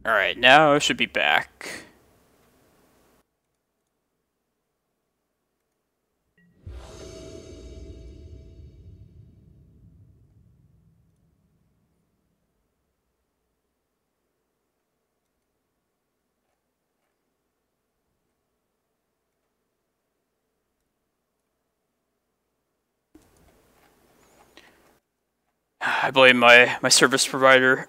Alright, now I should be back. I blame my service provider,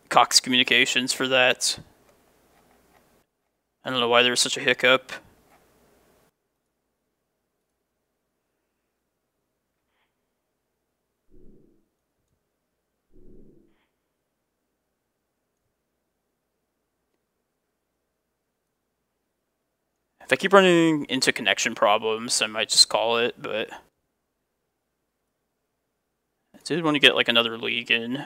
Cox Communications, for that. I don't know why there was such a hiccup. If I keep running into connection problems, I might just call it, but I did want to get like another league in.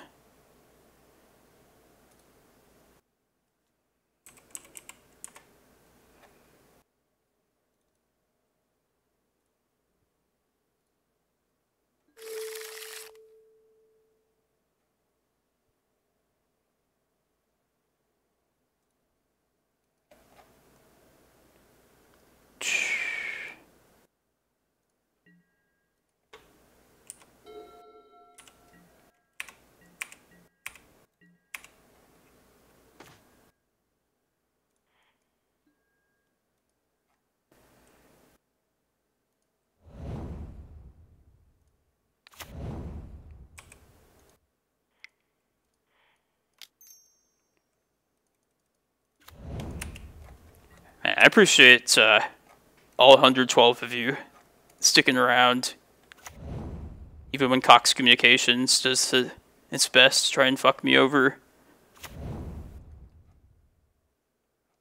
I appreciate all 112 of you sticking around, even when Cox Communications does its best to try and fuck me over.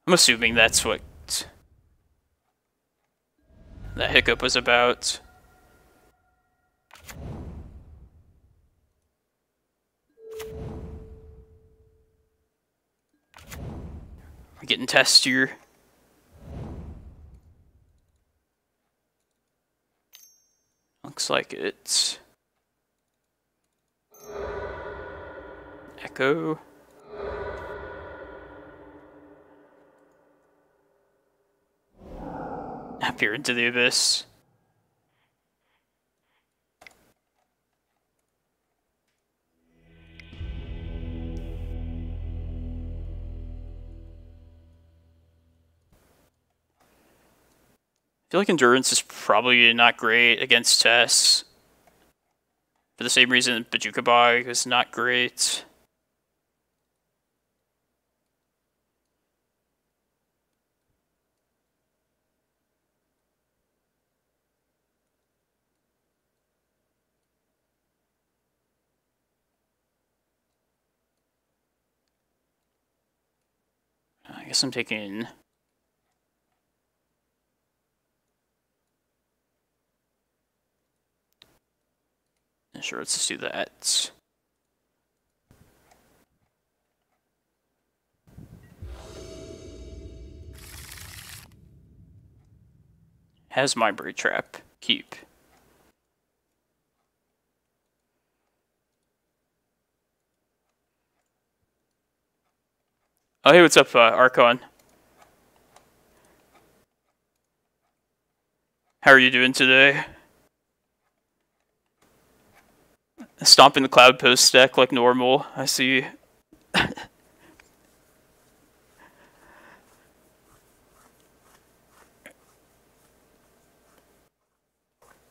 I'm assuming that's what that hiccup was about. We're getting testier. Looks like it's Echo. Appear into the abyss. I feel like endurance is probably not great against Tess. For the same reason Bojuka Bog is not great. I guess I'm taking... Sure, let's just do that. Has Mindbreak Trap. Keep. Oh, hey, what's up, Archon? How are you doing today? Stomping the Cloudpost deck like normal, I see.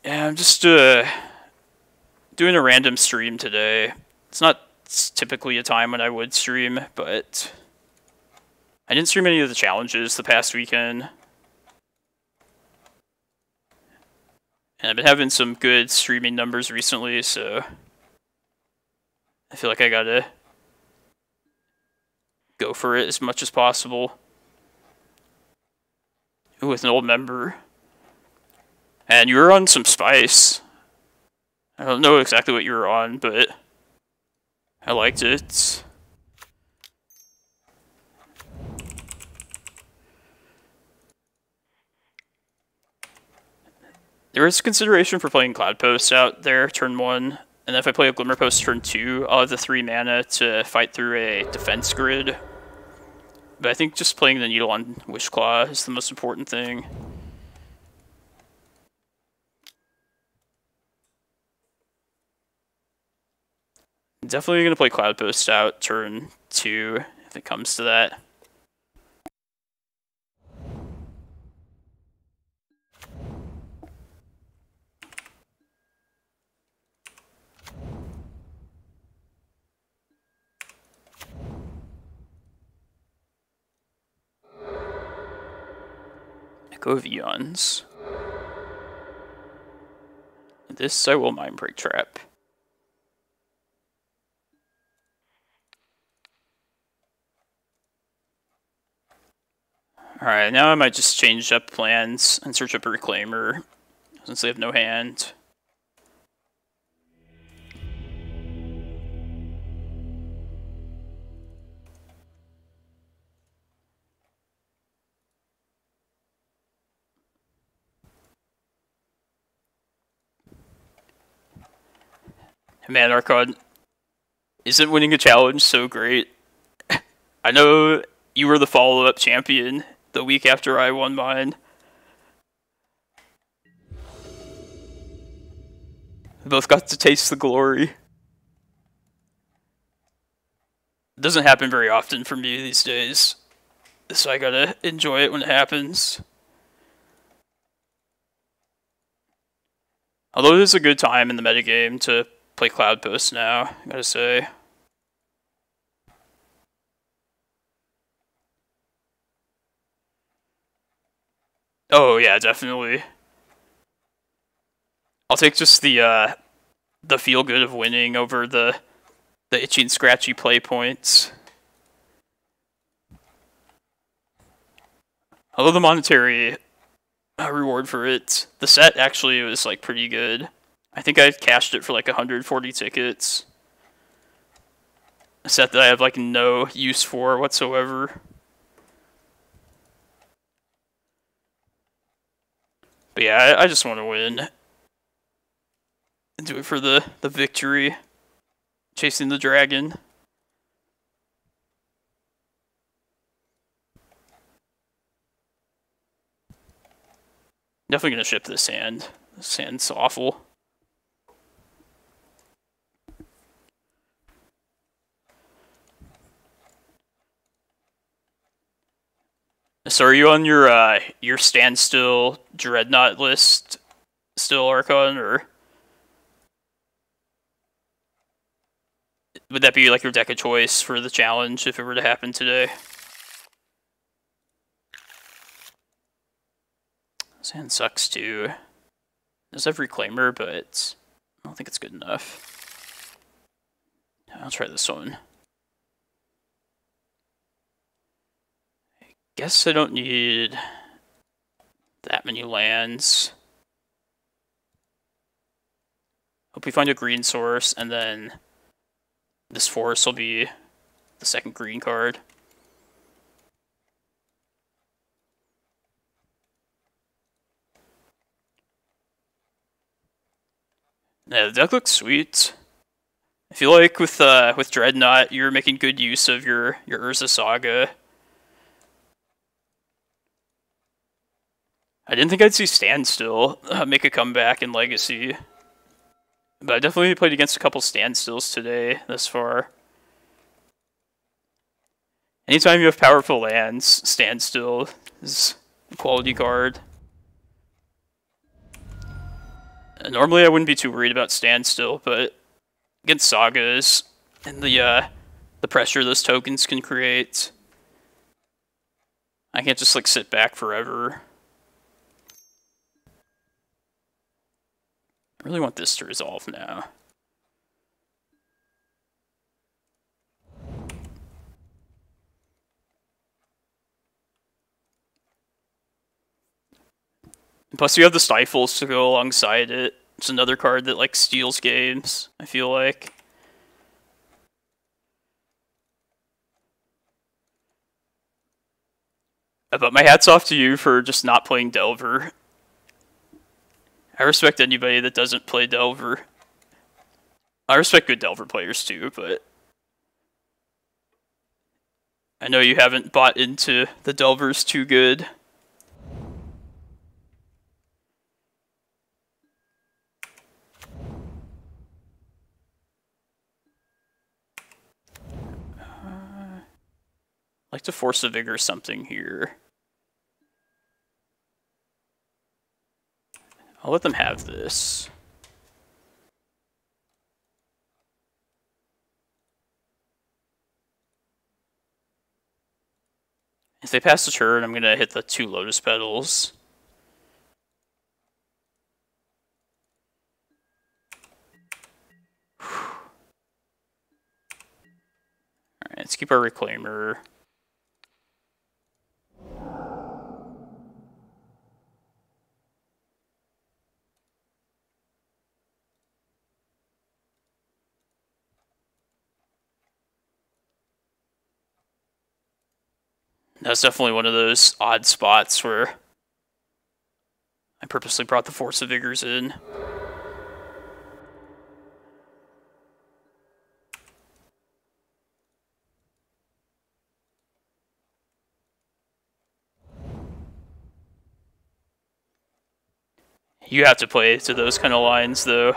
Yeah, I'm just doing a random stream today. It's not typically a time when I would stream, but I didn't stream any of the challenges the past weekend. And I've been having some good streaming numbers recently, so I feel like I gotta go for it as much as possible. With an old member. And you were on some spice. I don't know exactly what you were on, but I liked it. There is consideration for playing Cloudpost out there, turn 1. And if I play a Glimmerpost turn 2, I'll have the 3 mana to fight through a defense grid But I think just playing the Needle on Wishclaw is the most important thing. Definitely going to play Cloudpost out turn 2 if it comes to that. Echo of Aeons. This I will Mindbreak Trap. Alright, now I might just change up plans and search up a Reclaimer, since they have no hand. Man, Archon, isn't winning a challenge so great? I know you were the follow-up champion the week after I won mine. We both got to taste the glory. It doesn't happen very often for me these days, so I gotta enjoy it when it happens. Although it is a good time in the metagame to play Cloudpost now, I gotta say. Oh yeah, definitely. I'll take just the feel good of winning over the itchy and scratchy play points. Although the monetary reward for it, the set actually was like pretty good. I think I cashed it for like 140 tickets. A set that I have like no use for whatsoever. But yeah, I just want to win. And do it for the victory. Chasing the dragon. Definitely gonna ship this hand. This hand's awful. So are you on your standstill Dreadnought list still, Archon, or would that be like your deck of choice for the challenge if it were to happen today? This hand sucks too. It does have Reclaimer, but I don't think it's good enough. I'll try this one. Guess I don't need that many lands. Hope we find a green source, and then this forest will be the second green card. Yeah, the deck looks sweet. I feel like with Dreadnought, you're making good use of your Urza Saga. I didn't think I'd see Standstill make a comeback in Legacy. But I definitely played against a couple Standstills today, thus far. Anytime you have powerful lands, Standstill is a quality card. Normally I wouldn't be too worried about Standstill, but against Sagas and the pressure those tokens can create, I can't just like sit back forever. I really want this to resolve now. And plus you have the Stifles to go alongside it. It's another card that like steals games, I feel like. But my hat's off to you for just not playing Delver. I respect anybody that doesn't play Delver. I respect good Delver players too, but I know you haven't bought into the Delvers too good. I'd like to Force of Vigor something here. I'll let them have this. If they pass the turn, I'm going to hit the 2 Lotus Petals. Alright, let's keep our Reclaimer. That's definitely one of those odd spots where I purposely brought the Force of Vigors in. You have to play to those kind of lines, though.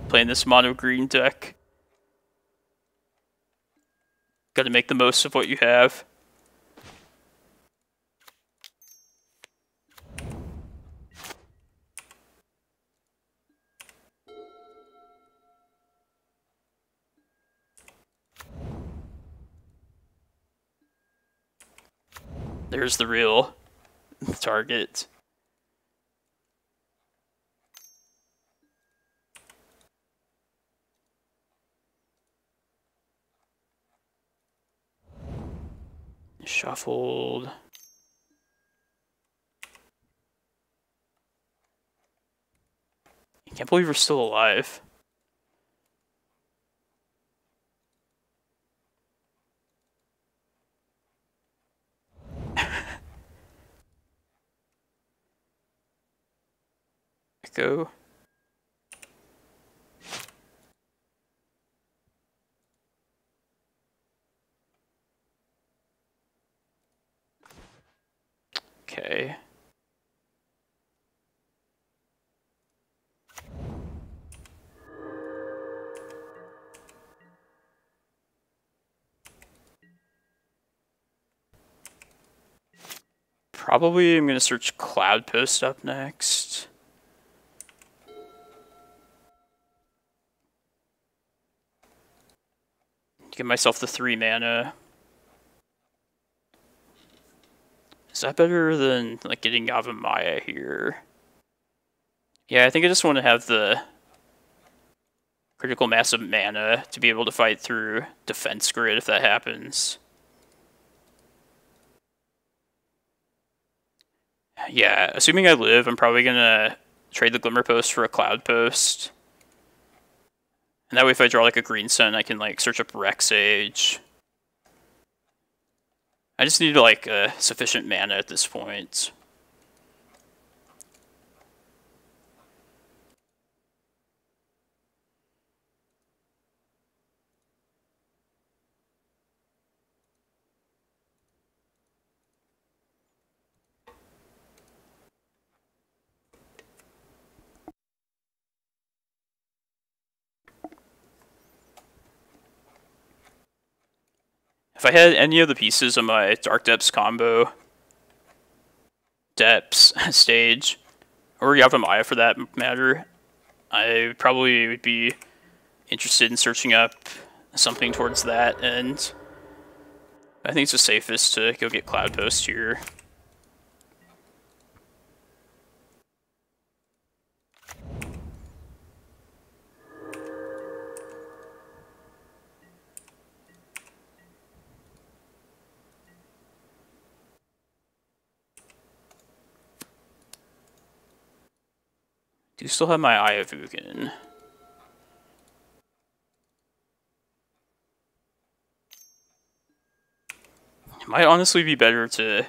Playing this mono green deck. Got to make the most of what you have. There's the real target. Shuffled. I can't believe we're still alive. Echo. Okay. Probably I'm going to search Cloudpost up next. Give myself the 3 mana. Is that better than like getting Yavimaya here? Yeah, I think I just want to have the critical mass of mana to be able to fight through defense grid if that happens. Yeah, assuming I live, I'm probably gonna trade the Glimmerpost for a Cloudpost. And that way if I draw like a green sun, I can like search up Rec Sage. I just need like sufficient mana at this point. If I had any of the pieces of my Dark Depths combo, Depths stage, or Yavimaya for that matter, I probably would be interested in searching up something towards that, and I think it's the safest to go get Cloudpost here. Do still have my Eye of Ugin. It might honestly be better to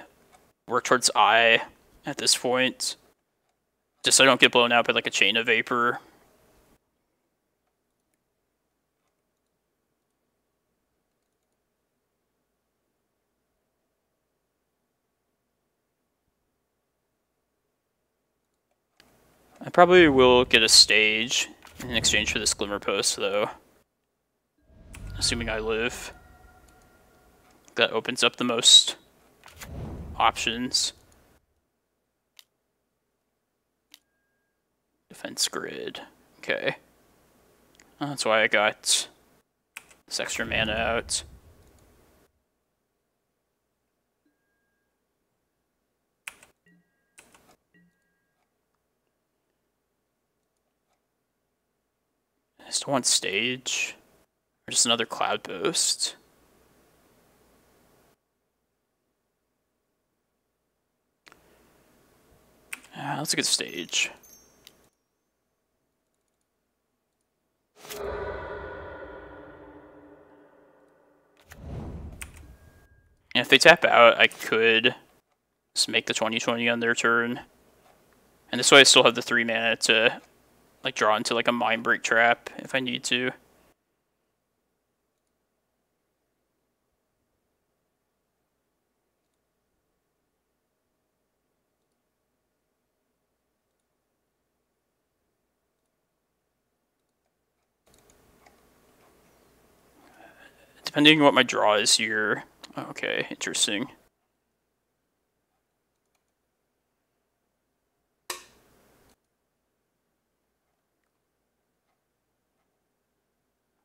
work towards Eye at this point. Just so I don't get blown out by like a chain of vapor. I probably will get a stage in exchange for this Glimmerpost, though. Assuming I live. That opens up the most options. Defense grid. Okay. That's why I got this extra mana out. I still want stage. Or just another Cloudpost. Let's get stage. And if they tap out, I could just make the 20/20 on their turn. And this way I still have the 3 mana to like draw into like a Mindbreak Trap if I need to. Depending on what my draw is here. Okay, interesting.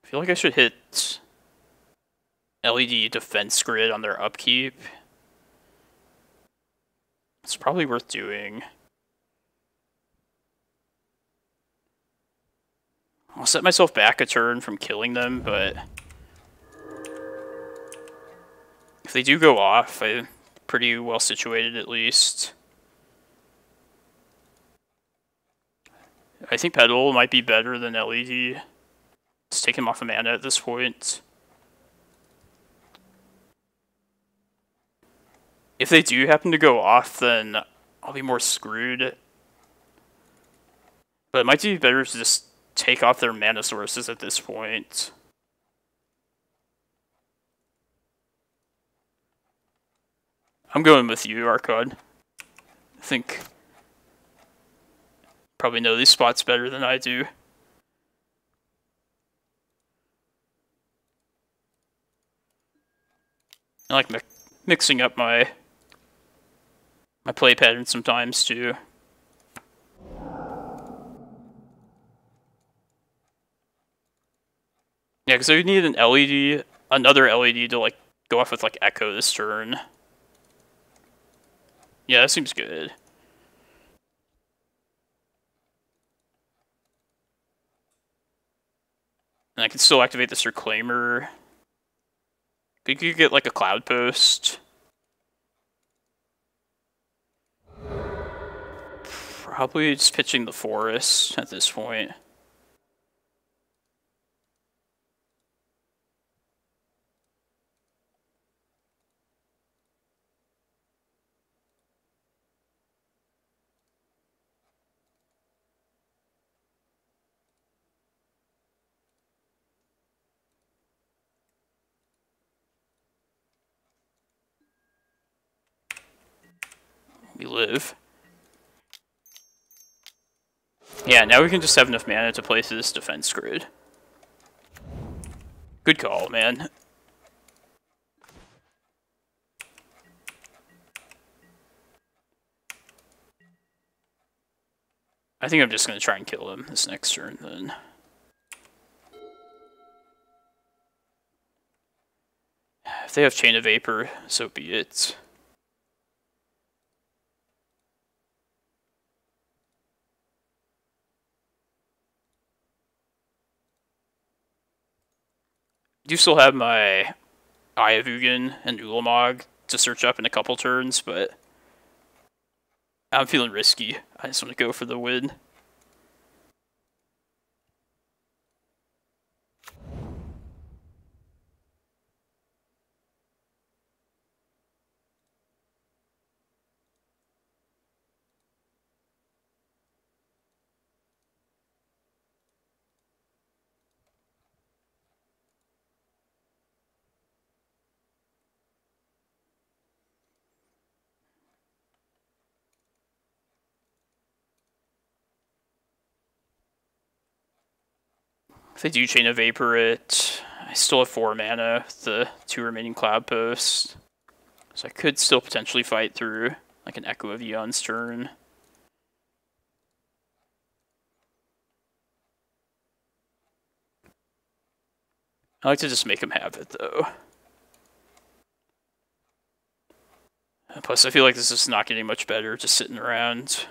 I feel like I should hit LED defense grid on their upkeep. It's probably worth doing. I'll set myself back a turn from killing them, but if they do go off, I'm pretty well situated at least. I think Pedal might be better than LED. Let's take him off of mana at this point. If they do happen to go off, then I'll be more screwed. But it might be better to just take off their mana sources at this point. I'm going with you, Archon. I think probably know these spots better than I do. I like mixing up my play pattern sometimes too. Yeah, because I would need an LED, another LED to like go off with like Echo this turn. Yeah, that seems good. And I can still activate this Reclaimer. You could get like a Cloudpost. Probably just pitching the Forest at this point. We live. Yeah, now we can just have enough mana to place this defense grid. Good call, man. I think I'm just going to try and kill him this next turn, then. If they have Chain of Vapor, so be it. I do still have my Eye of Ugin and Ulamog to search up in a couple turns, but I'm feeling risky. I just want to go for the win. If they do Chain of Vapor it, I still have 4 mana with the 2 remaining Cloudposts. So I could still potentially fight through like an Echo of Aeon's turn. I like to just make him have it though. Plus I feel like this is not getting much better just sitting around.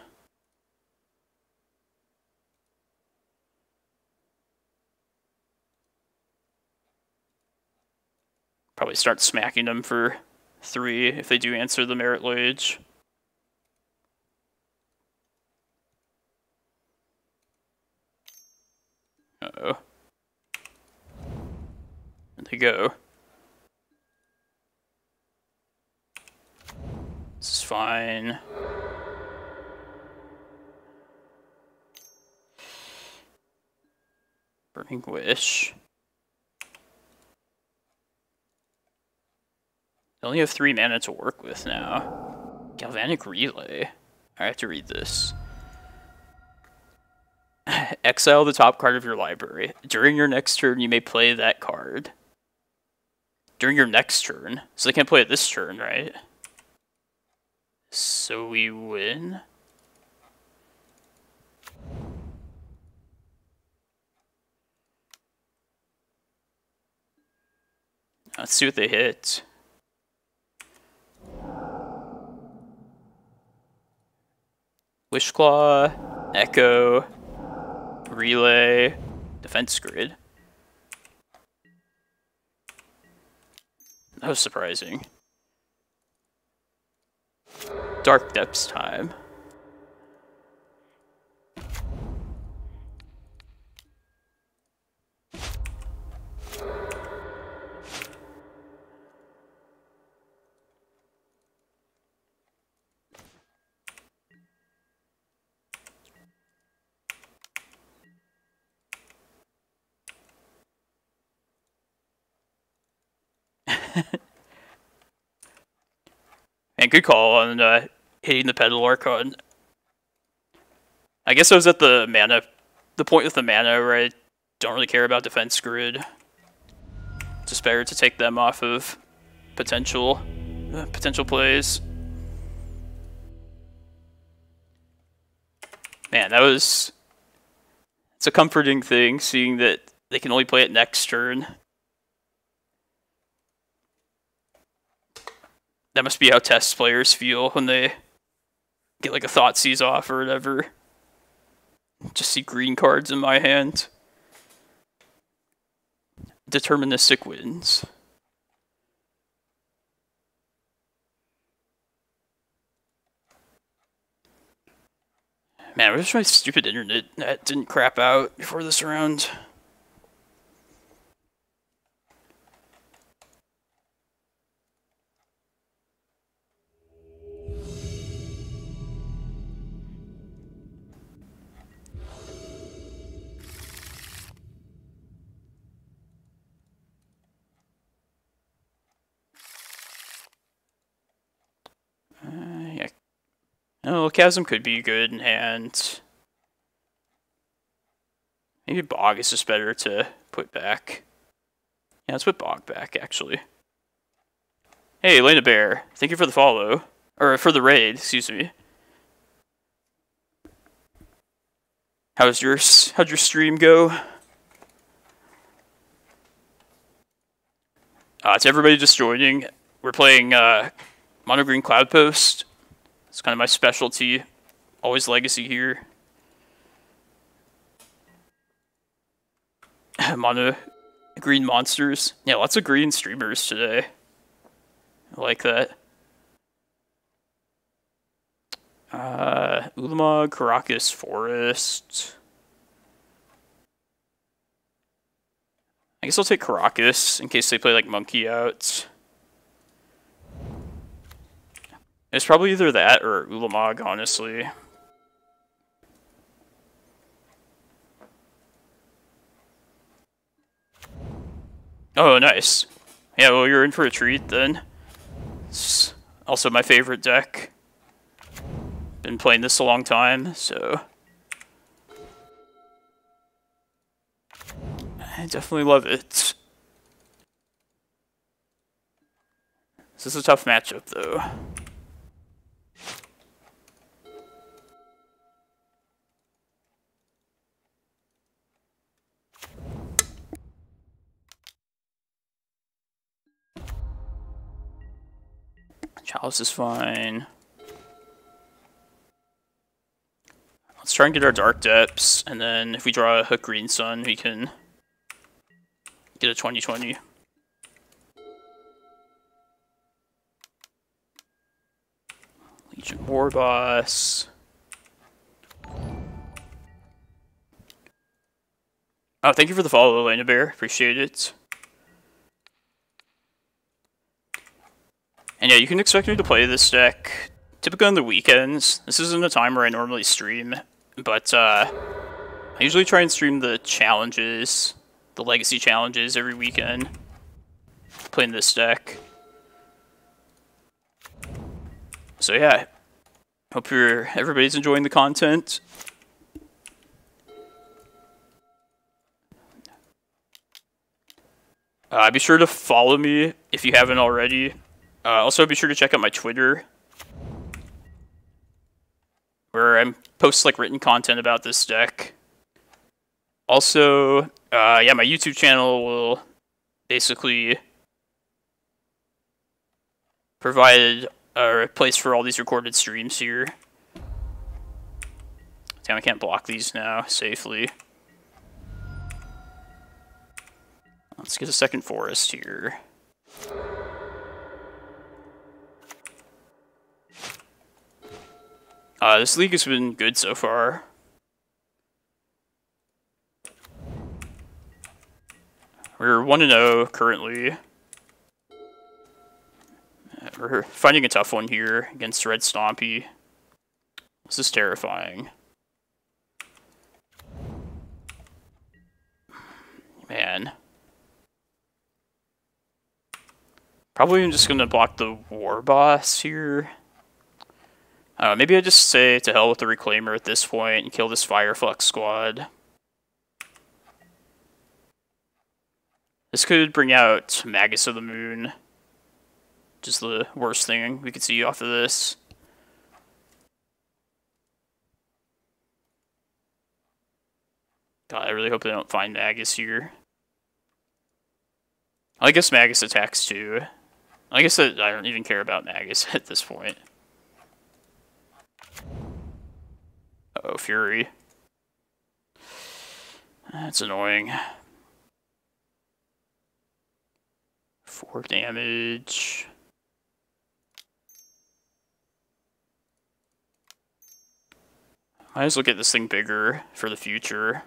Probably start smacking them for 3 if they do answer the Merit Lage. Uh-oh. There they go. This is fine. Burning Wish. I only have 3 mana to work with now. Galvanic Relay. I have to read this. Exile the top card of your library. During your next turn, you may play that card. During your next turn? So they can't play it this turn, right? So we win? Let's see what they hit. Wishclaw, Echo, Relay, Defense Grid. That was surprising. Dark Depths time. And good call on hitting the Pedal Archon. I guess I was at the point with the mana where I don't really care about Defense Grid. Just better to take them off of potential plays. Man, it's a comforting thing seeing that they can only play it next turn. That must be how test players feel when they get like a Thoughtseize off or whatever. Just see green cards in my hand. Deterministic wins. Man, I wish my stupid internet didn't crap out before this round. Yeah. Oh, Chasm could be good in hand. Maybe Bog is just better to put back. Yeah, let's put Bog back, actually. Hey, Lena Bear. Thank you for the follow. Or for the raid, excuse me. How'd your stream go? To everybody just joining, we're playing Mono Green Cloudpost. It's kind of my specialty. Always Legacy here. Mono Green monsters. Yeah, lots of green streamers today. I like that. Ulamog, Karakas, Forest. I guess I'll take Karakas in case they play like Monkey out. It's probably either that or Ulamog, honestly. Oh, nice. Yeah, well, you're in for a treat then. It's also my favorite deck. Been playing this a long time, so... I definitely love it. This is a tough matchup, though. Chalice is fine. Let's try and get our Dark Depths, and then if we draw a Hook Green Sun, we can get a 20/20. Legion War Boss. Oh, thank you for the follow, Elena Bear. Appreciate it. And yeah, you can expect me to play this deck typically on the weekends. This isn't a time where I normally stream, but I usually try and stream the challenges, the legacy challenges every weekend, playing this deck. So yeah, hope everybody's enjoying the content. Be sure to follow me if you haven't already. Also, be sure to check out my Twitter, where I post like written content about this deck. Also, yeah, my YouTube channel will basically provide a place for all these recorded streams here. Damn, I can't block these now safely. Let's get a second forest here. This league has been good so far. We're 1-0 currently. We're finding a tough one here against Red Stompy. This is terrifying. Man. Probably I'm just gonna block the War Boss here. Maybe I just say to hell with the Reclaimer at this point and kill this Fireflux squad. This could bring out Magus of the Moon, which is the worst thing we could see off of this. God, I really hope they don't find Magus here. I guess Magus attacks too. I guess that I don't even care about Magus at this point. Uh-oh, Fury. That's annoying. 4 damage. Might as well get this thing bigger for the future.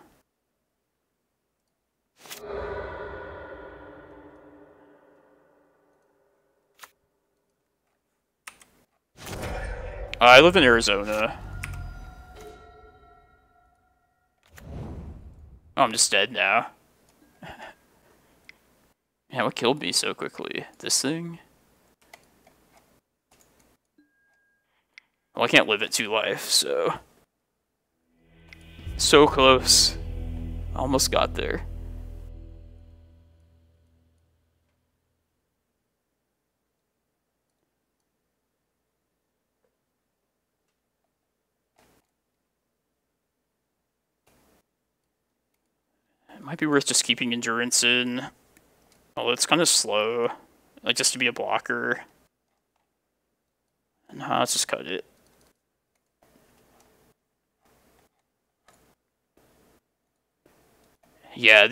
I live in Arizona. Oh, I'm just dead now. Man, what killed me so quickly? This thing? Well, I can't live at 2 life, so... So close. Almost got there. It might be worth just keeping Endurance in. Although it's kind of slow. Like, just to be a blocker. Nah, let's just cut it. Yeah,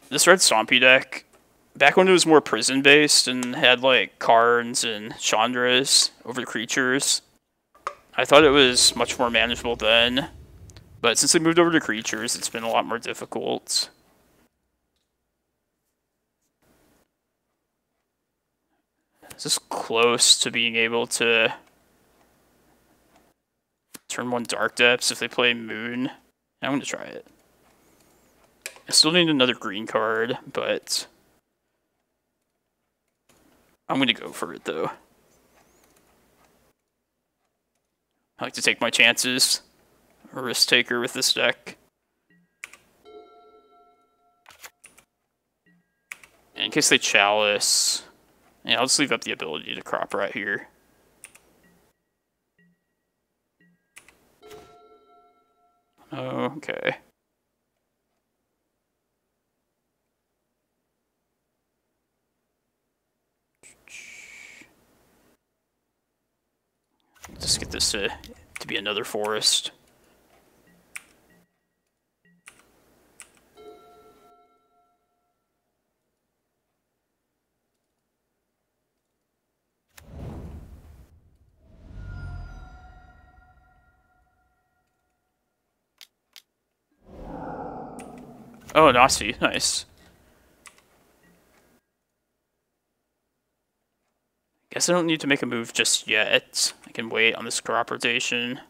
this Red Stompy deck, back when it was more prison-based and had, like, Karns and Chandras over creatures, I thought it was much more manageable then. But since they moved over to creatures, it's been a lot more difficult. Is this close to being able to turn 1 Dark Depths if they play Moon? I'm going to try it. I still need another green card, but I'm going to go for it, though. I like to take my chances. A risk taker with this deck. case they chalice. Yeah, I'll just leave up the ability to crop right here. Oh, okay. Just get this to be another forest. Oh, Nasi, nice. Guess I don't need to make a move just yet. I can wait on this crop rotation.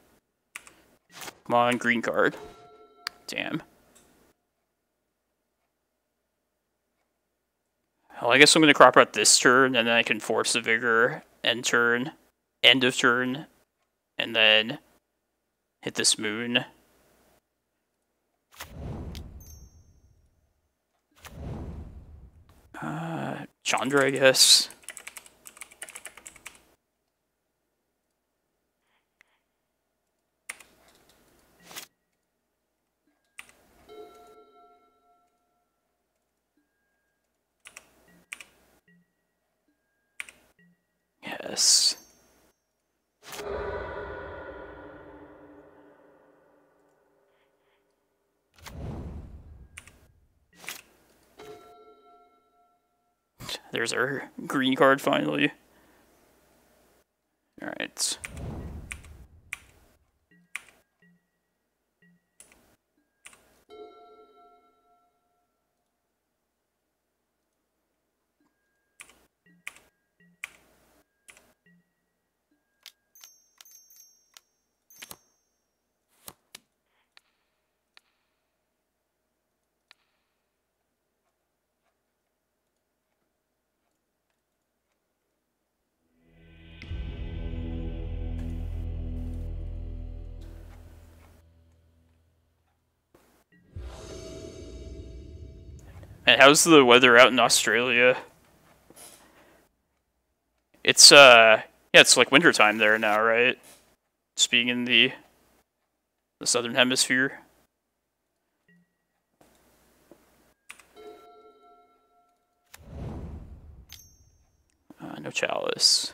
Come on, green card. Damn. Well, I guess I'm going to crop out this turn, and then I can Force of Vigor, end of turn, and then hit this moon. Chandra, I guess. Yes. There's our green card finally. Alright. And how's the weather out in Australia? It's yeah, it's like wintertime there now, right? Just being in the southern hemisphere. No chalice.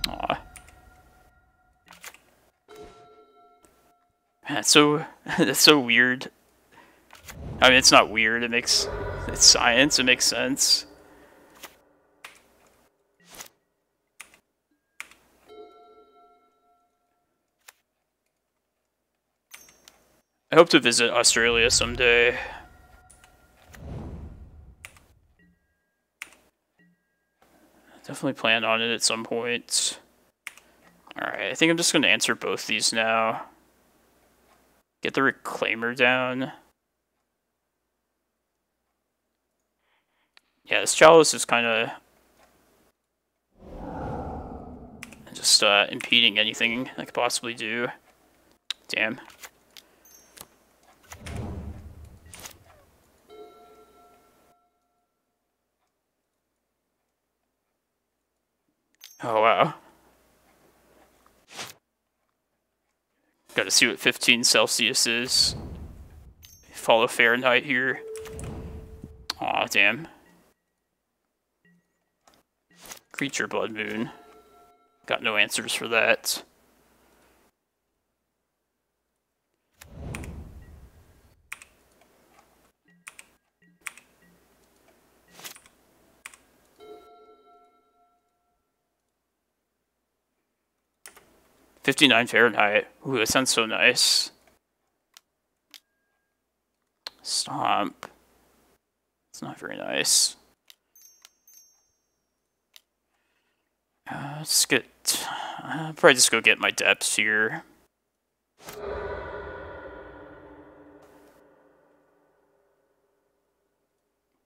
Aw. That's so weird. I mean, it's not weird. It's science. It makes sense. I hope to visit Australia someday. Definitely plan on it at some point. Alright, I think I'm just going to answer both these now. Get the Reclaimer down. Yeah, this Chalice is kind of just impeding anything I could possibly do. Damn. Oh, wow. Gotta see what 15 Celsius is. Follow Fahrenheit here. Aw, damn. Creature Blood Moon. Got no answers for that. $59 Fahrenheit. Ooh, that sounds so nice. Stomp. It's not very nice. Let's get... probably just go get my depths here.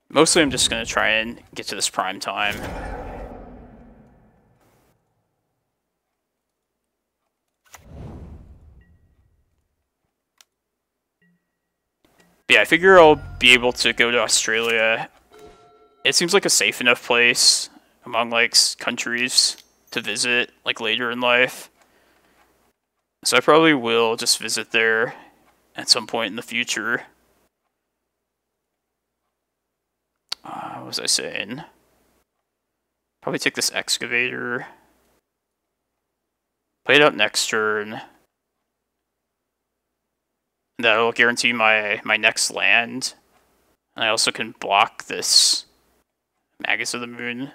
Mostly I'm just going to try and get to this prime time. Yeah, I figure I'll be able to go to Australia it seems like a safe enough place among like countries to visit like later in life. So I probably will just visit there at some point in the future. What was I saying? Probably take this excavator. Play it out next turn. That'll guarantee my next land. And I also can block this Magus of the Moon.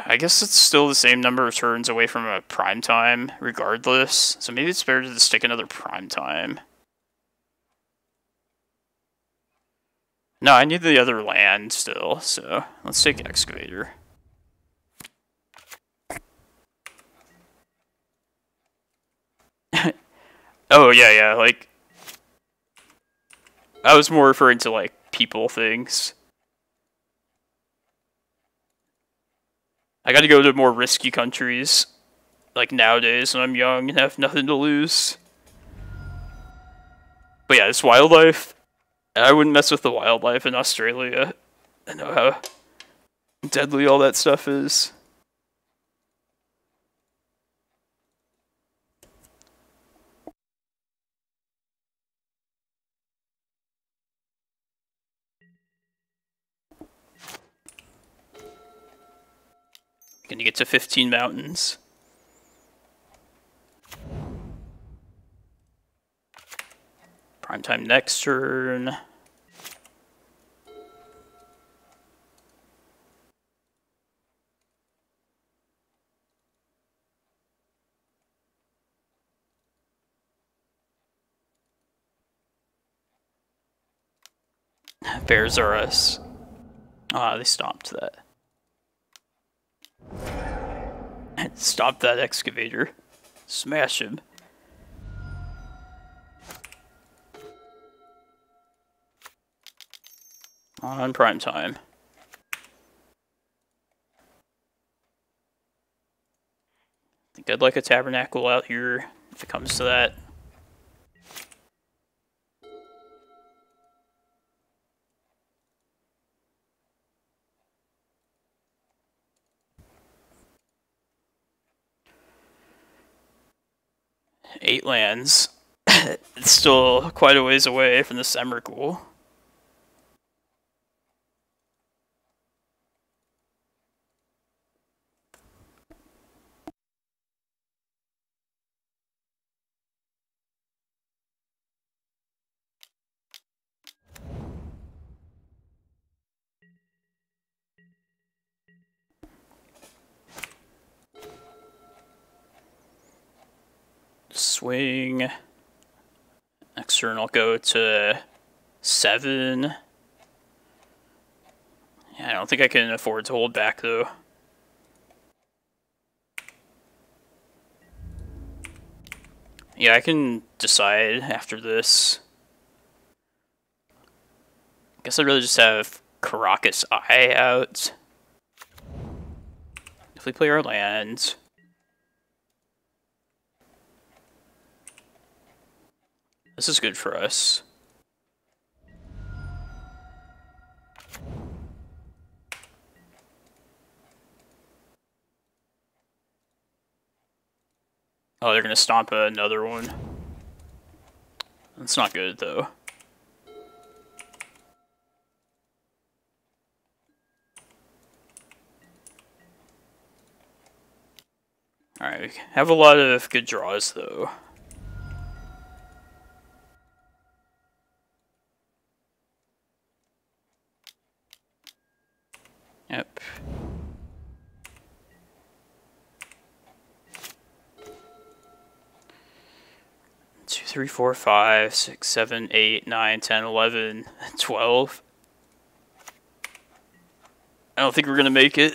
I guess it's still the same number of turns away from a prime time, regardless. So maybe it's better to just take another prime time. No, I need the other land still, so let's take Excavator. Oh, yeah, like... I was more referring to, like, people things. I gotta go to more risky countries, like nowadays when I'm young and have nothing to lose. But yeah, this wildlife, I wouldn't mess with the wildlife in Australia. I know how deadly all that stuff is. Can you get to 15 mountains? Prime time next turn. Bears are us. Ah, they stopped that. Stop that excavator. Smash him. On prime time. I think I'd like a tabernacle out here if it comes to that. Eight lands. It's still quite a ways away from the Emrakul. Swing. Next turn I'll go to 7. Yeah, I don't think I can afford to hold back though. Yeah, I can decide after this. I guess I'd really just have Karakas Eye out. If we play our land. This is good for us. Oh, they're gonna stomp another one. That's not good, though. Alright, we have a lot of good draws, though. Yep. Two, 3, 4, 5, 6, 7, 8, 9, 10, 11, 12. I don't think we're gonna make it.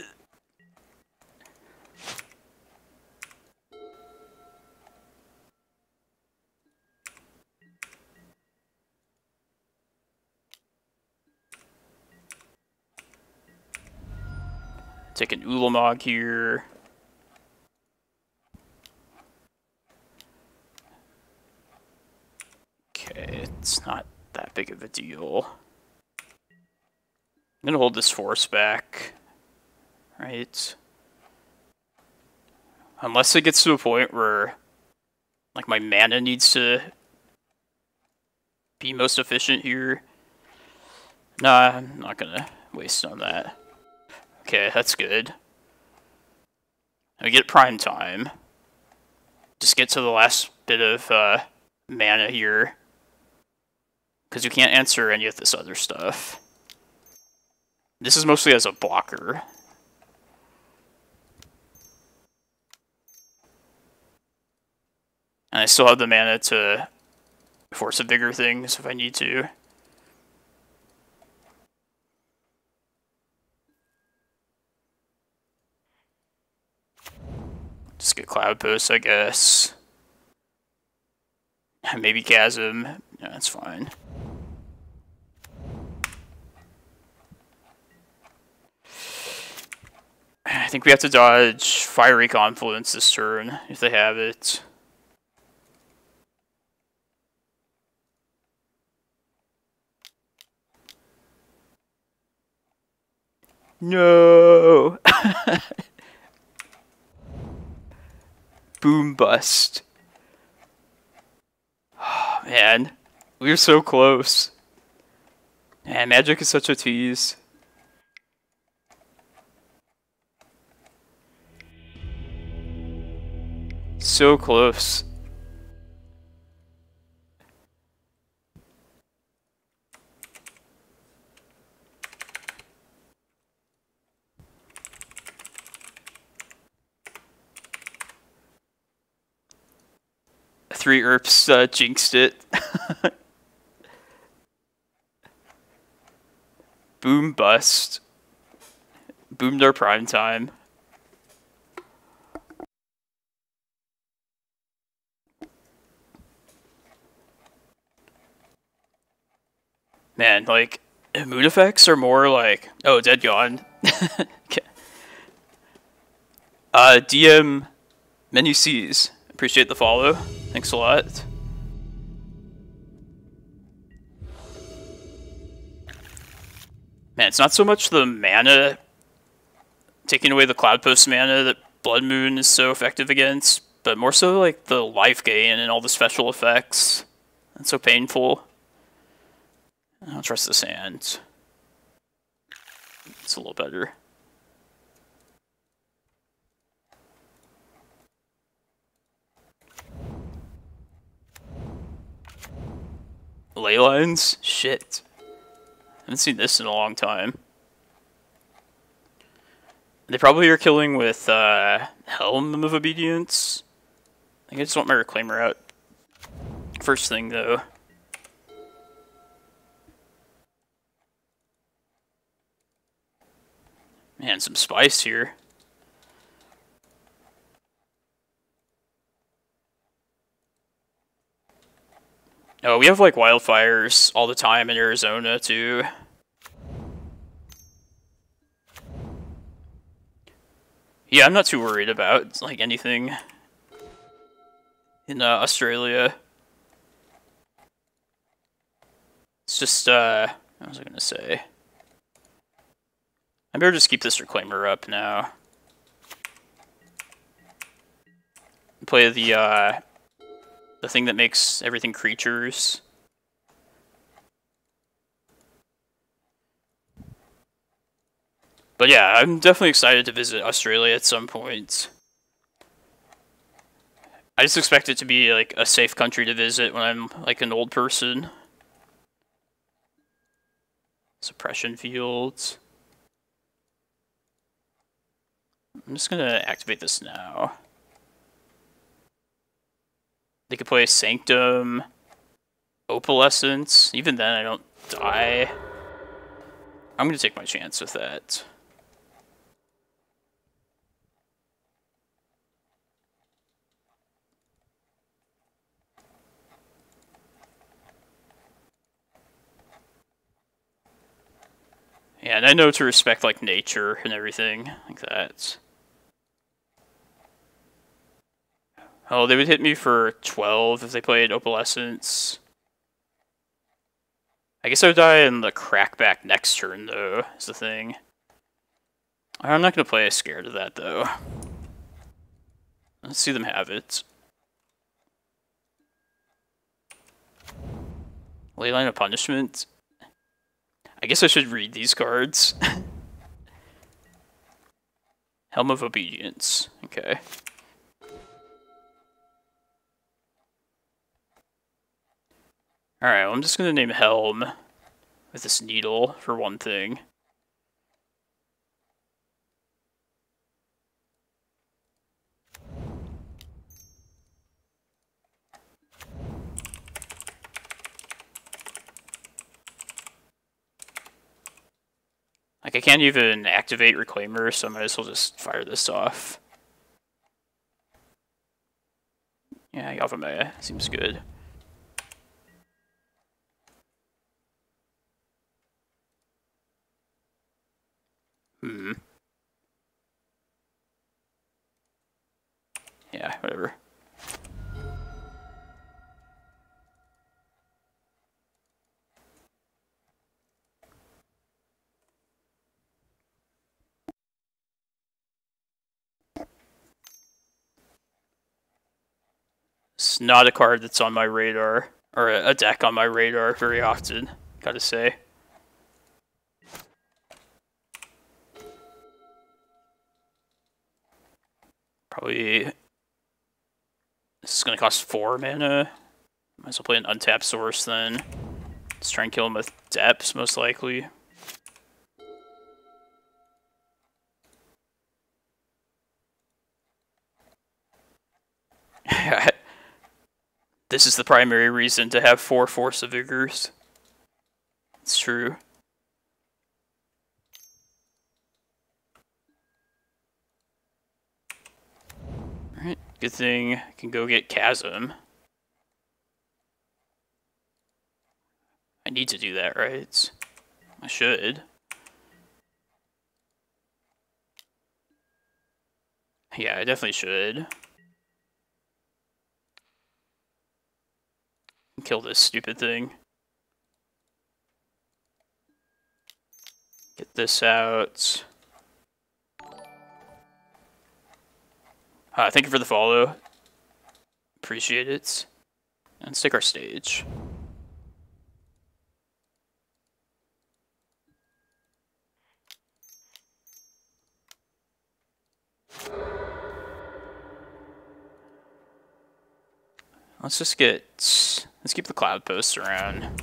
Take an Ulamog here. Okay, it's not that big of a deal. I'm gonna hold this force back. Right. Unless it gets to a point where like my mana needs to be most efficient here. Nah, I'm not gonna waste on that. Okay, that's good. We get prime time. Just get to the last bit of mana here. Because you can't answer any of this other stuff. This is mostly as a blocker. And I still have the mana to Force of Vigor things if I need to. Just get Cloudpost, I guess. Maybe Chasm. Yeah, that's fine. I think we have to dodge Fiery Confluence this turn, if they have it. No! Boom bust. Oh, man, we were so close. Man, Magic is such a tease. So close. Three Erps jinxed it. Boom bust. Boomed our prime time. Man, like, mood effects are more like, oh, dead gone. Okay. DM Menu C's. Appreciate the follow. Thanks a lot. Man, it's not so much the mana, taking away the Cloudpost mana that Blood Moon is so effective against, but more so like the life gain and all the special effects. That's so painful. I don't trust this hand. It's a little better. Ley lines? Shit. I haven't seen this in a long time. They probably are killing with Helm of Obedience. I think I just want my Reclaimer out. First thing though. Man, some spice here. Oh, we have like wildfires all the time in Arizona too. Yeah, I'm not too worried about like anything in Australia. It's just what was I gonna say? I better just keep this Reclaimer up now. Play the thing that makes everything creatures. But yeah, I'm definitely excited to visit Australia at some point. I just expect it to be like a safe country to visit when I'm like an old person. Suppression fields. I'm just gonna activate this now. They could play Sanctum, Opalescence. Even then, I don't die. I'm gonna take my chance with that. Yeah, and I know to respect like nature and everything like that. Oh, they would hit me for 12 if they played Opalescence. I guess I would die in the crackback next turn, though, is the thing. I'm not going to play scared of that, though. Let's see them have it. Leyline of Punishment. I guess I should read these cards. Helm of Obedience. Okay. Alright, well, I'm just going to name Helm with this needle for one thing. Like, I can't even activate Reclaimer, so I might as well just fire this off. Yeah, Yavimaya seems good. Yeah, whatever. It's not a card that's on my radar, or a deck on my radar very often, gotta say. Probably... This is gonna cost 4 mana. Might as well play an untapped source then. Let's try and kill him with depths, most likely. This is the primary reason to have 4 Force of Vigors. It's true. Alright, good thing I can go get Chasm. I need to do that, right? I should. Yeah, I definitely should. Kill this stupid thing. Get this out. Thank you for the follow. Appreciate it. And let's take our stage. Let's just get... Let's keep the Cloudpost around.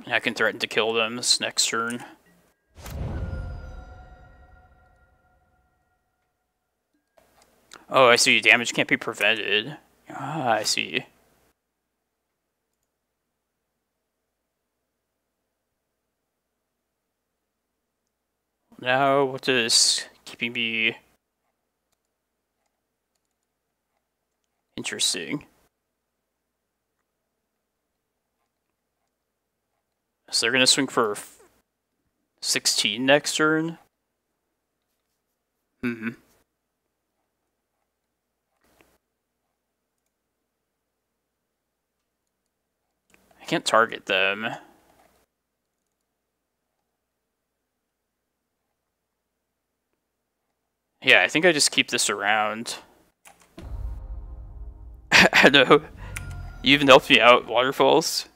I can threaten to kill them this next turn. Oh, I see. Damage can't be prevented. Ah, I see. Now, what is keeping me interesting? So they're gonna swing for 16 next turn? I can't target them. Yeah, I think I just keep this around. I know. You even helped me out, Waterfalls.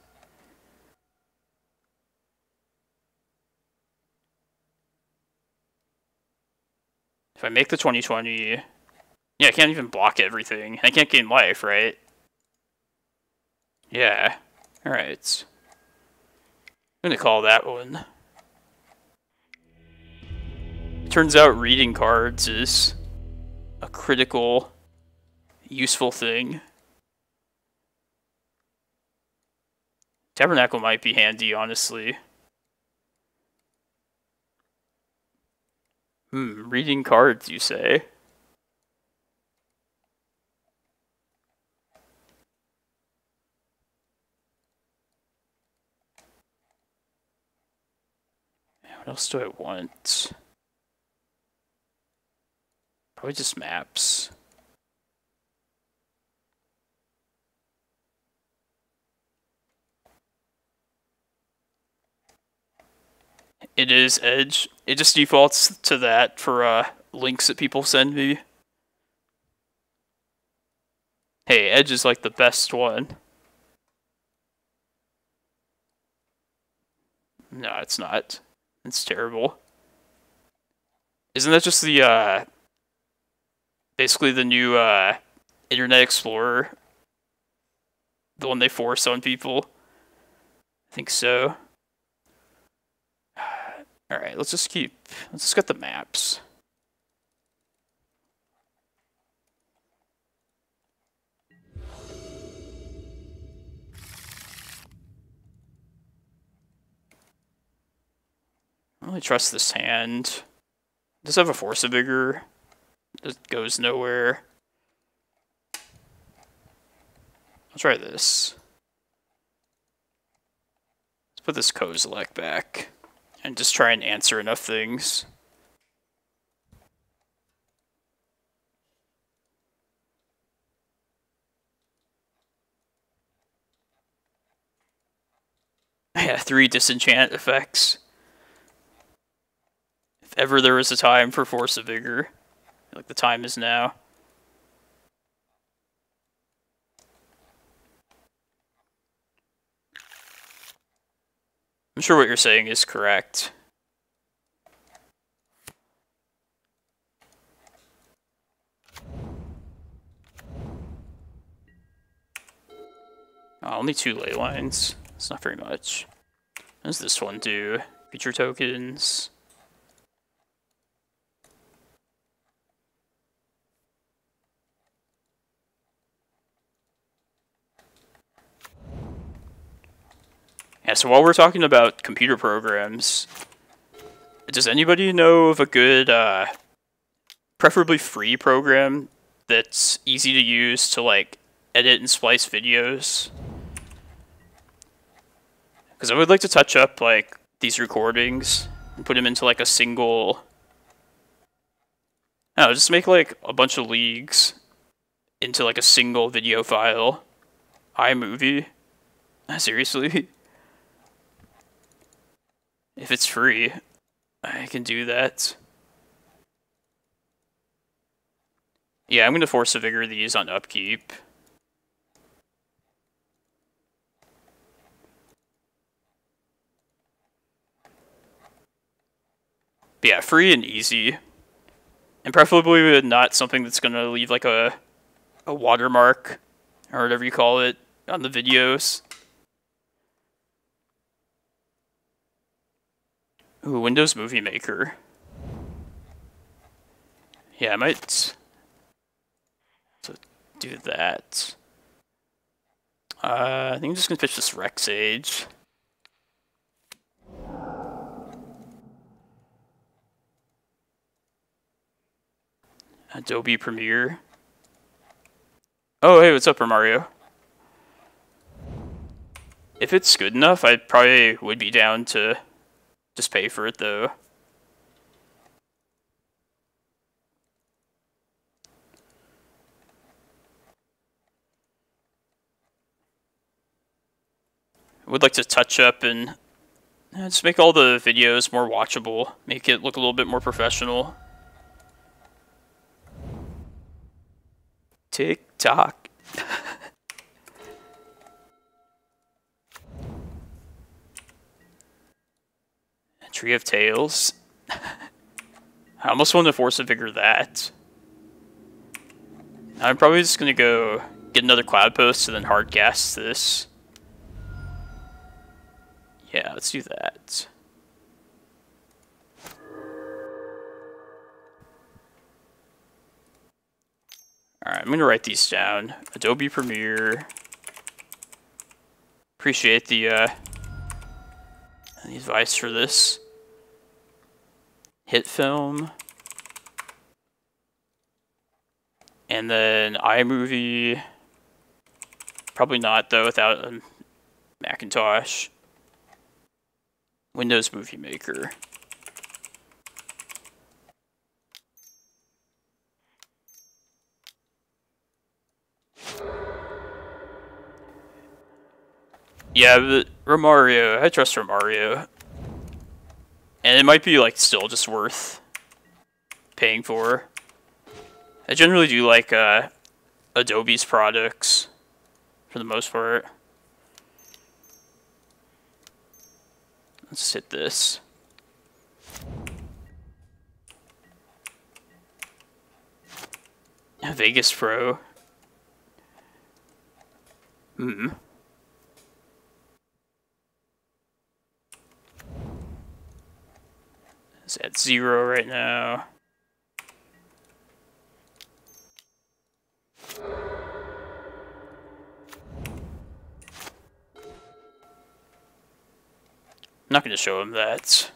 If I make the 2020... Yeah, I can't even block everything. I can't gain life, right? Yeah. Alright. I'm gonna call that one. Turns out reading cards is a critical, useful thing. Tabernacle might be handy, honestly. Reading cards, you say? What else do I want? Probably just maps. It is Edge. It just defaults to that for links that people send me. Hey, Edge is like the best one. No, it's not. It's terrible. Isn't that just the, basically the new, Internet Explorer? The one they force on people? I think so. Alright, let's just get the maps. I don't really trust this hand. Does have a Force of Vigor. Just goes nowhere. I'll try this. Let's put this Kozilek back. And just try and answer enough things. Yeah, 3 disenchant effects. If ever there was a time for Force of Vigor, like the time is now. I'm sure what you're saying is correct. Oh, only 2 ley lines. It's not very much. What does this one do? Feature tokens. Yeah, so while we're talking about computer programs, does anybody know of a good, preferably free program that's easy to use to, like, edit and splice videos? Because I would like to touch up, like, these recordings and put them into, like, a single... I don't know, just make, like, a bunch of leagues into, like, a single video file. iMovie? Seriously? If it's free, I can do that. Yeah, I'm going to Force of Vigor these on upkeep. But yeah, free and easy. And preferably not something that's going to leave like a watermark, or whatever you call it, on the videos. Ooh, Windows Movie Maker. Yeah, I might do that. I think I'm just going to pitch this Rec Sage. Adobe Premiere. Oh, hey, what's up, Mario? If it's good enough, I probably would be down to just pay for it, though. I would like to touch up and just make all the videos more watchable, make it look a little bit more professional. Tick-tock. Tree of Tales. I almost want to Force of Vigor that. I'm probably just going to go get another Cloudpost and then hard gas this. Yeah, let's do that. Alright, I'm going to write these down. Adobe Premiere. Appreciate the advice for this. Hit film. And then iMovie. Probably not, though, without a Macintosh. Windows Movie Maker. Yeah, but Romario, I trust Romario. And it might be, like, still just worth paying for. I generally do like Adobe's products, for the most part. Let's hit this. Vegas Pro. It's at 0 right now. I'm not going to show him that.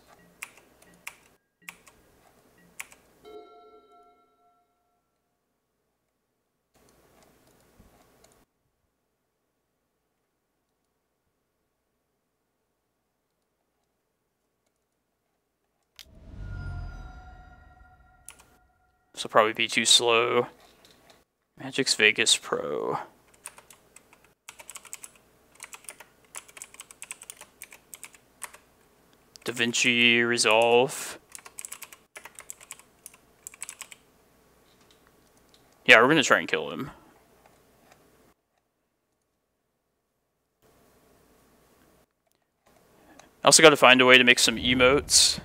This will probably be too slow. Magic's Vegas Pro. Da Vinci Resolve. Yeah, we're gonna try and kill him. I also gotta find a way to make some emotes.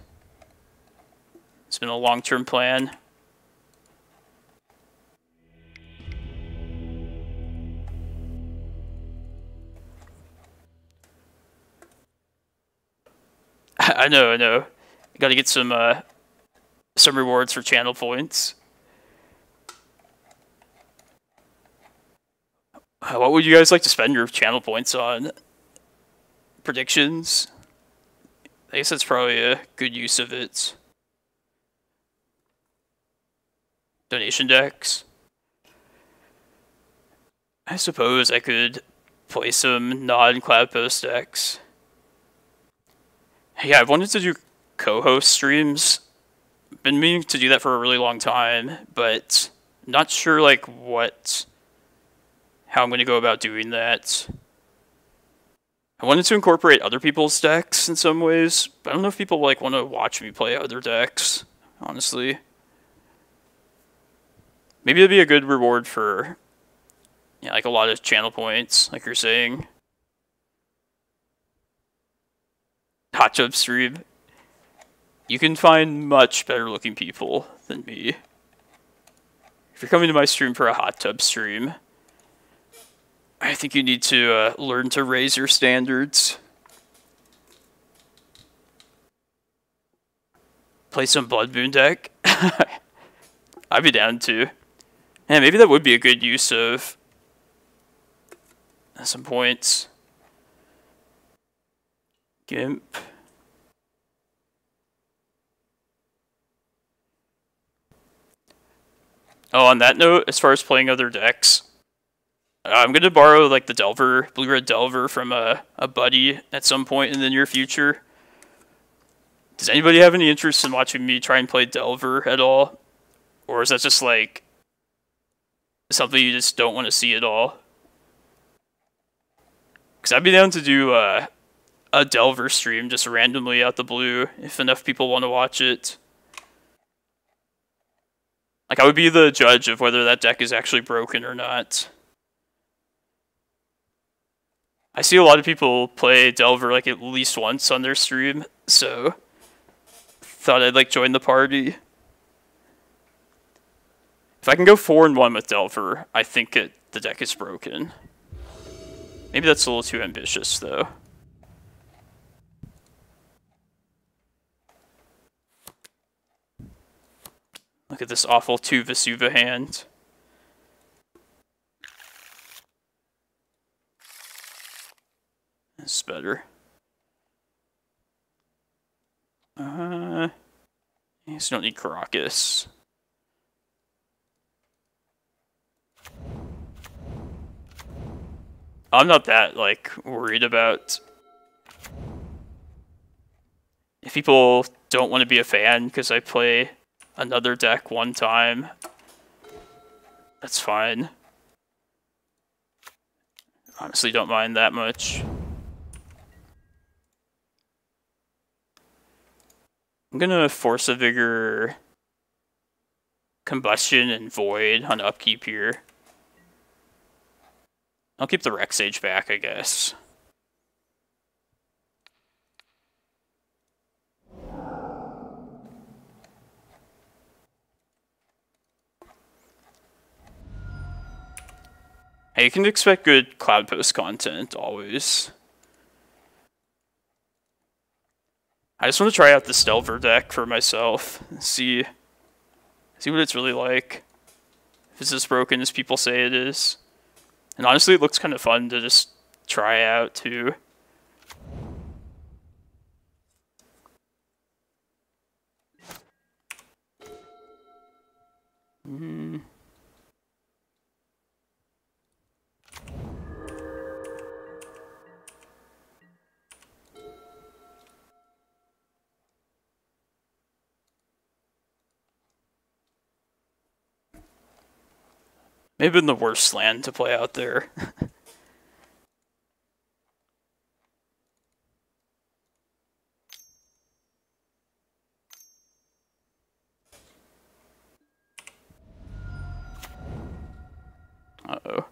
It's been a long-term plan. I know. Gotta get some rewards for channel points. What would you guys like to spend your channel points on? Predictions? I guess that's probably a good use of it. Donation decks? I suppose I could play some non-Cloudpost decks. Yeah, I've wanted to do co-host streams. Been meaning to do that for a really long time, but not sure like how I'm going to go about doing that. I wanted to incorporate other people's decks in some ways, but I don't know if people like want to watch me play other decks, honestly. Maybe it'd be a good reward for like a lot of channel points, like you're saying. Hot tub stream. You can find much better looking people than me. If you're coming to my stream for a hot tub stream, I think you need to learn to raise your standards. Play some Blood Moon deck. I'd be down to. Yeah, maybe that would be a good use of some points. Gimp. Oh, on that note, as far as playing other decks, I'm going to borrow like the Delver, Blue-Red Delver from a buddy at some point in the near future. Does anybody have any interest in watching me try and play Delver at all? Or is that just like something you just don't want to see at all? Because I'd be down to do a Delver stream just randomly out the blue if enough people want to watch it. Like, I would be the judge of whether that deck is actually broken or not. I see a lot of people play Delver like at least once on their stream, so thought I'd like join the party. If I can go 4-1 with Delver, I think the deck is broken. Maybe that's a little too ambitious, though. Look at this awful 2 Vesuva hand. This is better. You just don't need Karakas. I'm not that, like, worried about if people don't want to be a fan because I play another deck one time. That's fine. Honestly, don't mind that much. I'm gonna Force of Vigor, Combustion, and Void on upkeep here. I'll keep the Rec Sage back, I guess. Hey, you can expect good Cloudpost content, always. I just want to try out the Delver deck for myself, and see what it's really like. If it's as broken as people say it is. And honestly, it looks kind of fun to just try out, too. May have been the worst land to play out there. Uh-oh.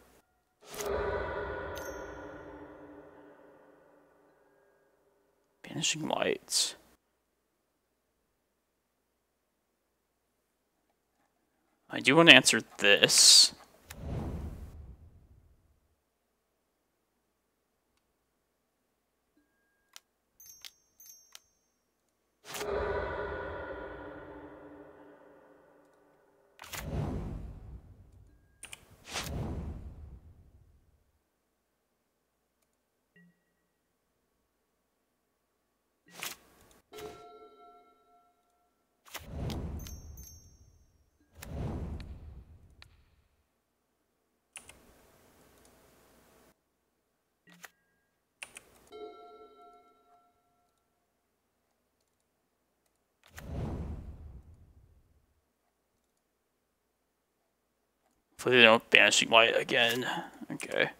Banishing Lights. I do want to answer this. Hopefully they don't Banishing Light again. Okay.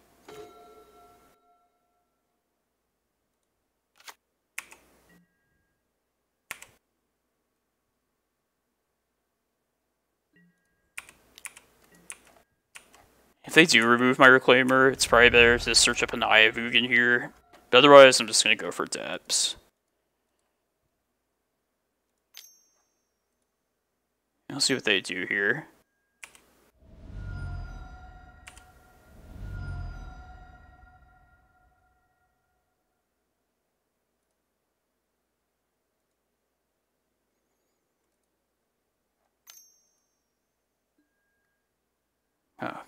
If they do remove my Reclaimer, it's probably better to search up an Eye of Ugin here. But otherwise, I'm just going to go for Depths. I'll see what they do here.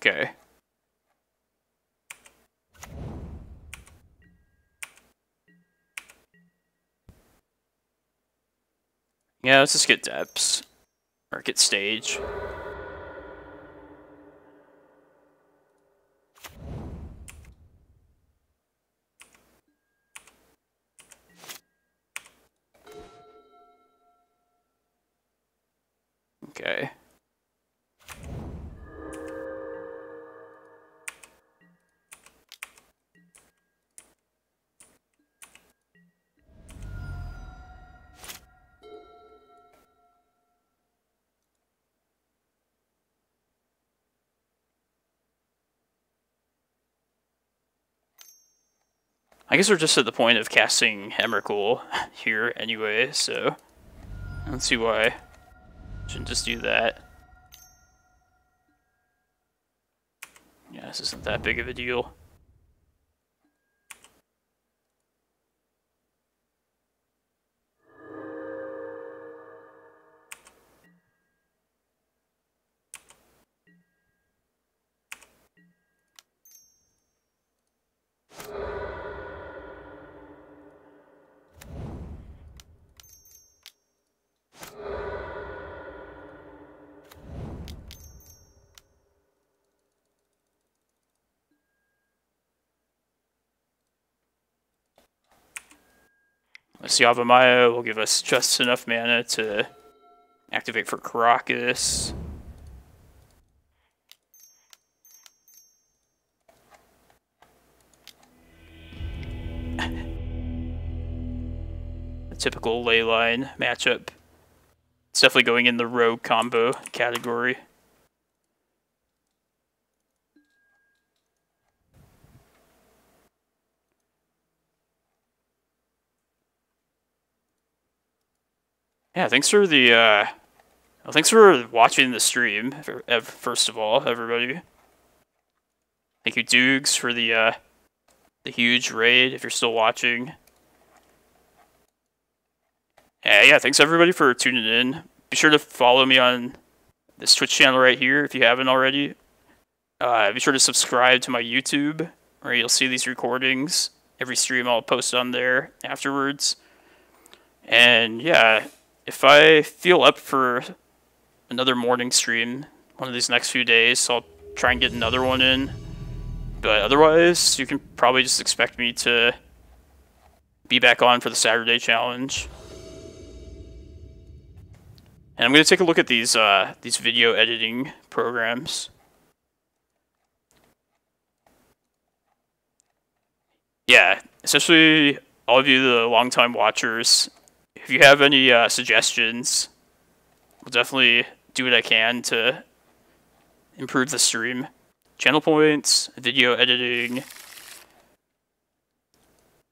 Okay. Yeah, let's just get Depths. Or get Stage. Okay. I guess we're just at the point of casting Emrakul here anyway, so I don't see why. Shouldn't just do that. Yeah, this isn't that big of a deal. This Yavimaya will give us just enough mana to activate for Karakas. The typical ley line matchup. It's definitely going in the rogue combo category. Yeah, thanks for the well, thanks for watching the stream. First of all, everybody. Thank you, Dukes, for the huge raid. If you're still watching. Yeah, thanks everybody for tuning in. Be sure to follow me on this Twitch channel right here if you haven't already. Be sure to subscribe to my YouTube, where you'll see these recordings. Every stream I'll post on there afterwards. And yeah, if I feel up for another morning stream one of these next few days, I'll try and get another one in. But otherwise, you can probably just expect me to be back on for the Saturday challenge. And I'm going to take a look at these video editing programs. Yeah, especially all of you, the longtime watchers. If you have any suggestions, I'll definitely do what I can to improve the stream. Channel points, video editing.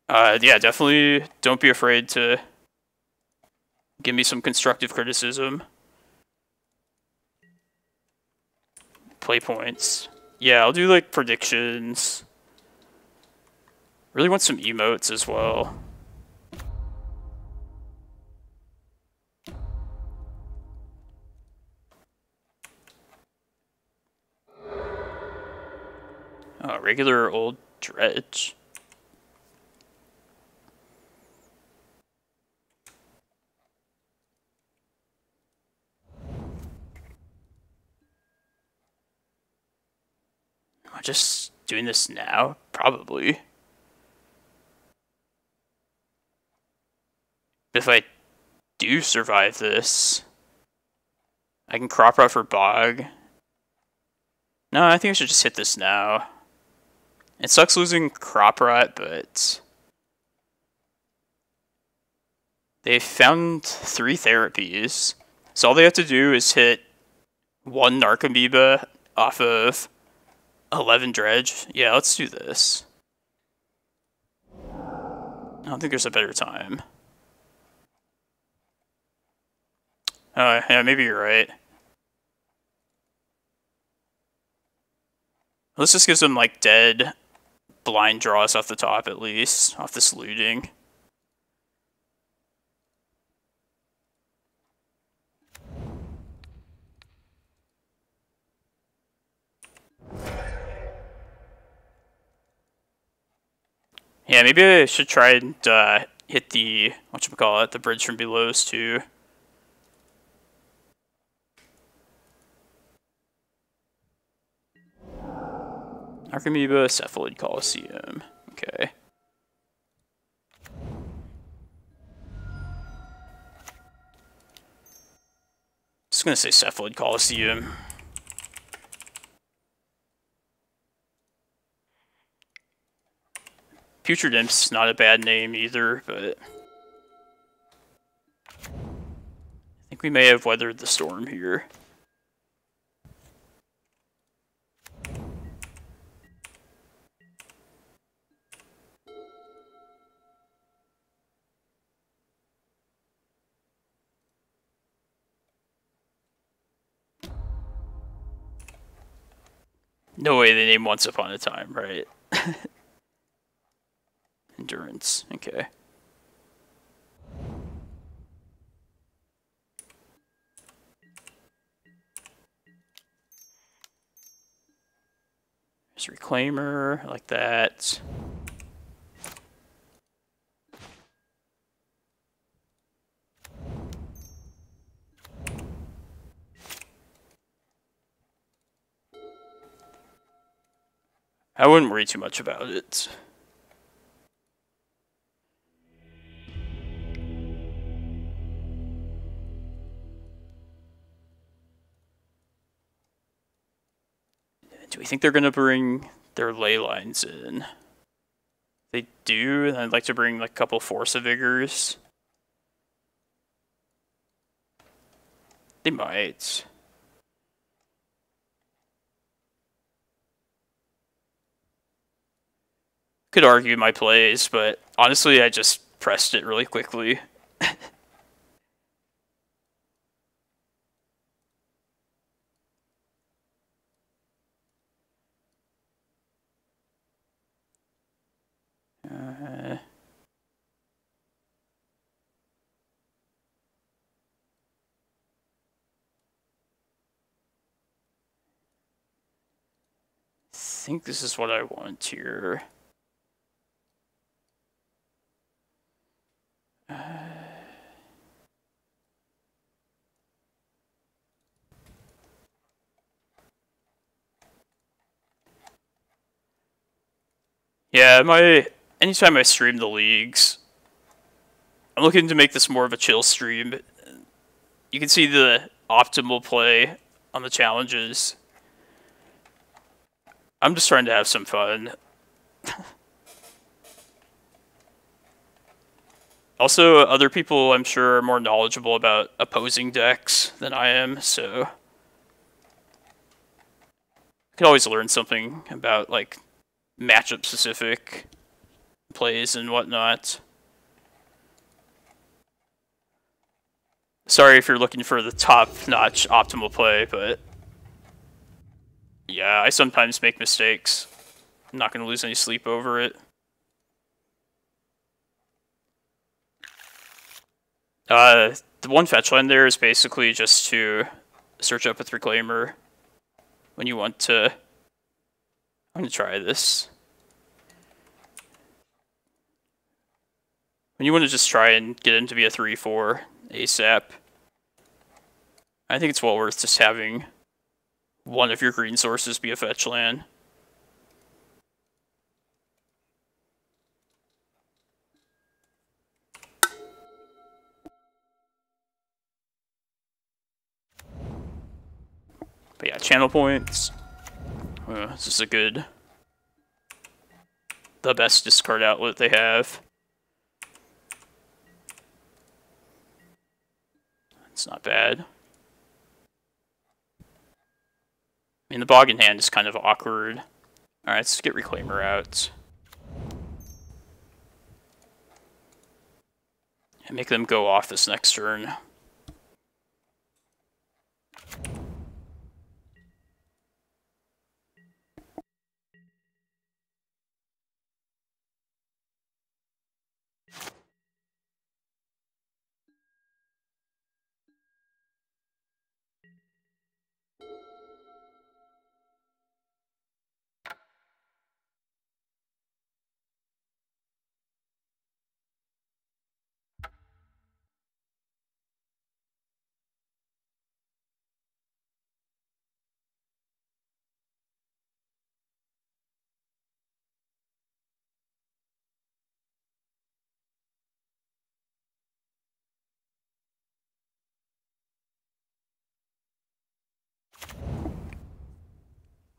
Yeah, definitely don't be afraid to give me some constructive criticism. Play points. Yeah, I'll do like predictions. Really want some emotes as well. Oh, regular old dredge. Am I just doing this now? Probably. If I do survive this, I can crop out for Bog. No, I think I should just hit this now. It sucks losing crop rot, but they found 3 therapies. So all they have to do is hit 1 Narcomoeba off of 11 dredge. Yeah, let's do this. I don't think there's a better time. Yeah, maybe you're right. This just gives them, like, dead blind draws off the top, at least, off this looting. Yeah, maybe I should try and hit the, whatchamacallit, the bridge from belows, too. Narcomoeba, Cephalid Coliseum. Okay. Just gonna say Cephalid Coliseum. Putrid Imp's not a bad name either, but I think we may have weathered the storm here. No way they named Once Upon a Time, right? Endurance, okay. There's Reclaimer, like that. I wouldn't worry too much about it. Do we think they're going to bring their ley lines in? They do, and I'd like to bring like a couple Force of Vigors. They might. Could argue my plays, but honestly, I just pressed it really quickly. I think this is what I want here. Yeah, anytime I stream the leagues, I'm looking to make this more of a chill stream. You can see the optimal play on the challenges. I'm just trying to have some fun. Also, other people, I'm sure, are more knowledgeable about opposing decks than I am, so I could always learn something about, like, matchup-specific plays and whatnot. Sorry if you're looking for the top-notch optimal play, but yeah, I sometimes make mistakes. I'm not going to lose any sleep over it. The one fetch line there is basically just to search up with Reclaimer when you want to... I'm going to try this. When you want to just try and get him to be a 3-4 ASAP, I think it's well worth just having one of your green sources be a fetch land. But yeah, channel points. This is the best discard outlet they have. It's not bad. I mean, the Bog in hand is kind of awkward. Alright, let's get Reclaimer out. And make them go off this next turn.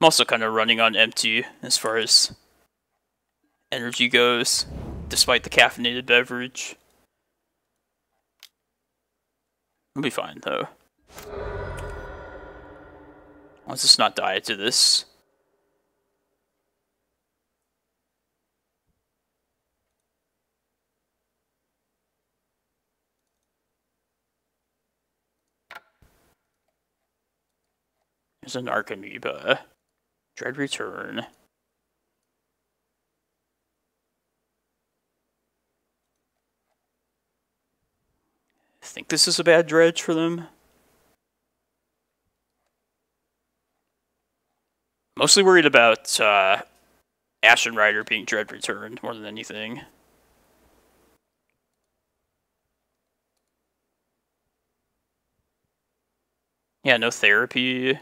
I'm also kind of running on empty as far as energy goes, despite the caffeinated beverage. I'll be fine, though. Let's just not die to this. There's an Arc Amoeba. Dread Return. I think this is a bad dredge for them. Mostly worried about Ashen Rider being Dread Returned more than anything. Yeah, no therapy.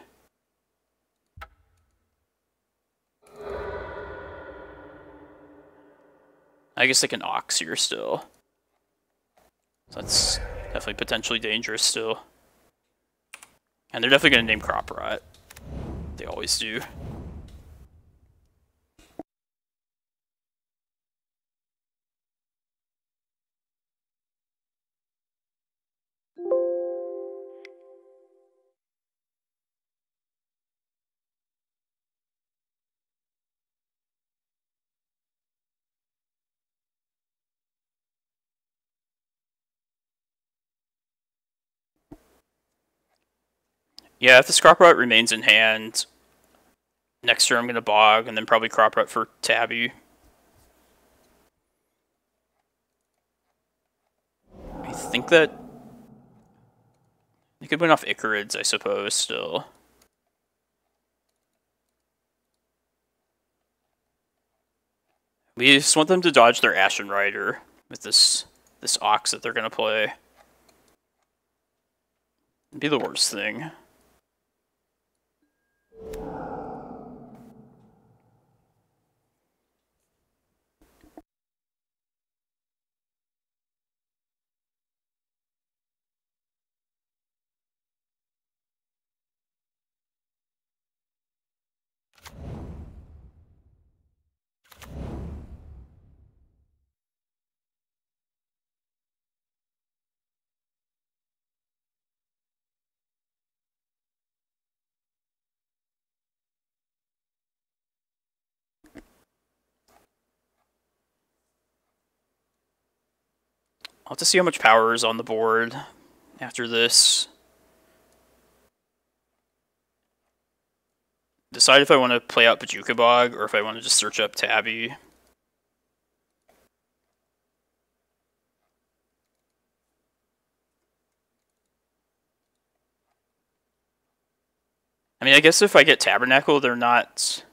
I guess they can Ox here still. So that's definitely potentially dangerous still. And they're definitely going to name Crop Rot. They always do. Yeah, if this crop rot remains in hand, next turn I'm gonna bog, and then probably crop rot for Tabby. I think that they could win off Icarids, I suppose, still. We just want them to dodge their Ashen Rider with this Ox that they're gonna play. It'd be the worst thing. I'll have to see how much power is on the board after this. Decide if I want to play out Bojuka Bog or if I want to just search up Tabby. I mean, I guess if I get Tabernacle, they're not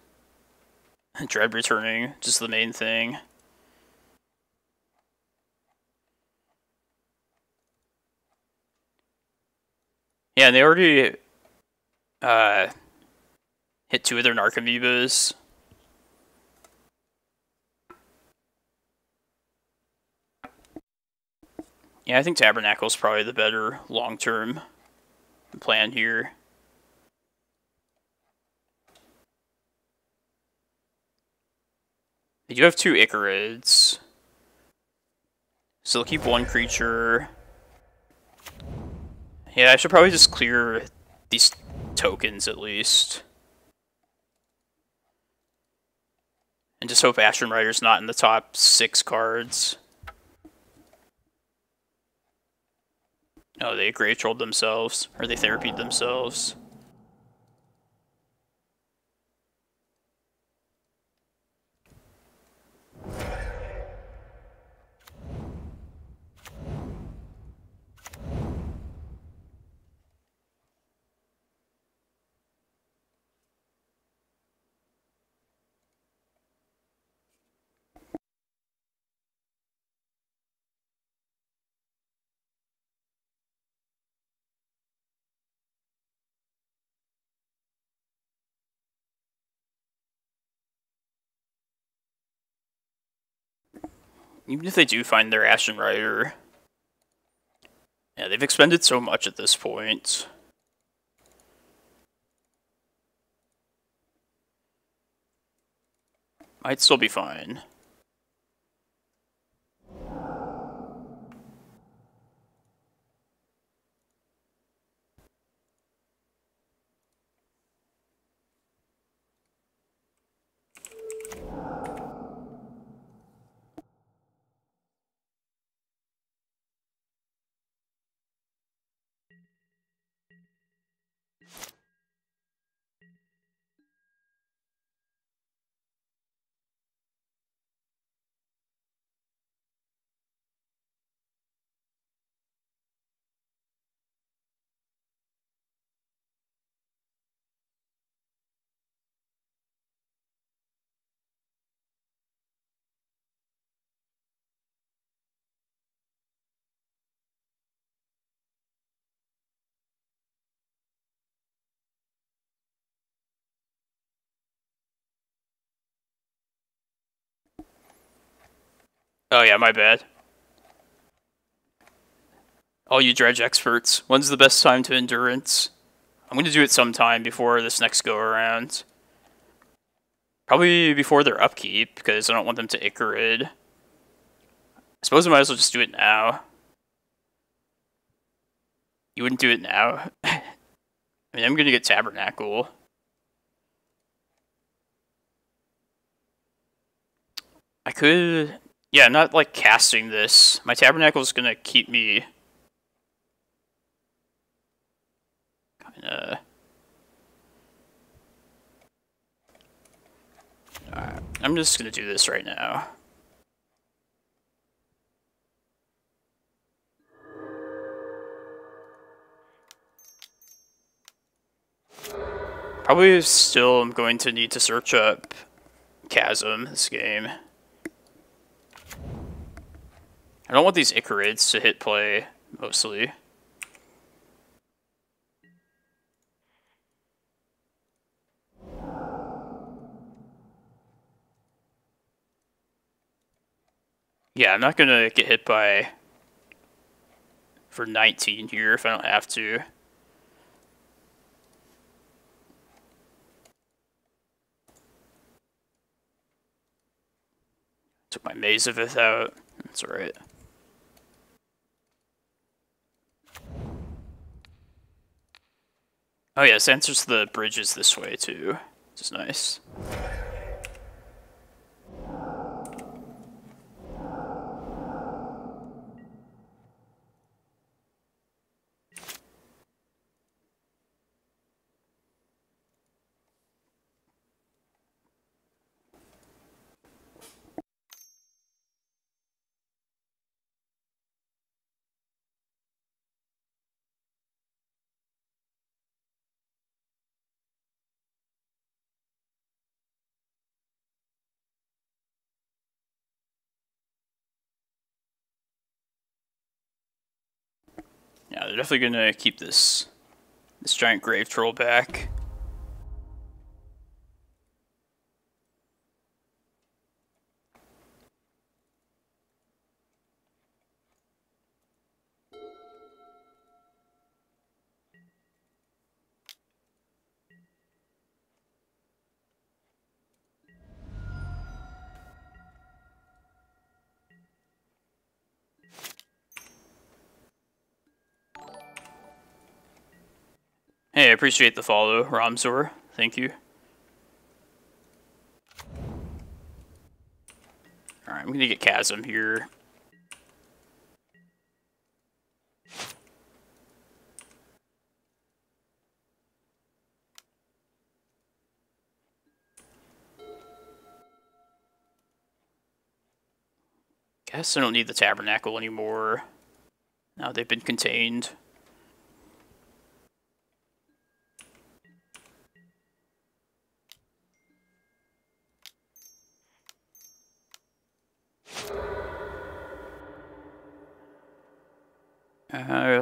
Dread returning, just the main thing. Yeah, and they already hit 2 of their Narcomoebas. Yeah, I think Tabernacle is probably the better long-term plan here. They do have 2 Icarids. So they'll keep 1 creature. Yeah, I should probably just clear these tokens at least. And just hope Ashen Rider's not in the top 6 cards. Oh, they Grave Trolled themselves. Or they Therapied themselves. Even if they do find their Ashen Rider. Yeah, they've expended so much at this point. Might still be fine. Oh yeah, my bad. All you dredge experts, when's the best time to endurance? I'm going to do it sometime before this next go around. Probably before their upkeep, because I don't want them to Icarid. I suppose I might as well just do it now. You wouldn't do it now? I mean, I'm going to get Tabernacle. I could... Yeah, not like casting this. My Tabernacle is going to keep me... kinda I'm just gonna do this right now. Probably still am going to need to search up Chasm this game. I don't want these Icarids to hit play, mostly. Yeah, I'm not gonna get hit by for 19 here if I don't have to. Took my Maze of Ith out. That's alright. Oh yeah, this answers the bridges this way too, which is nice. Yeah, they're definitely gonna keep this giant grave troll back. Hey, I appreciate the follow, Ramzor. Thank you. Alright, I'm gonna get Chasm here. Guess I don't need the Tabernacle anymore. Now they've been contained.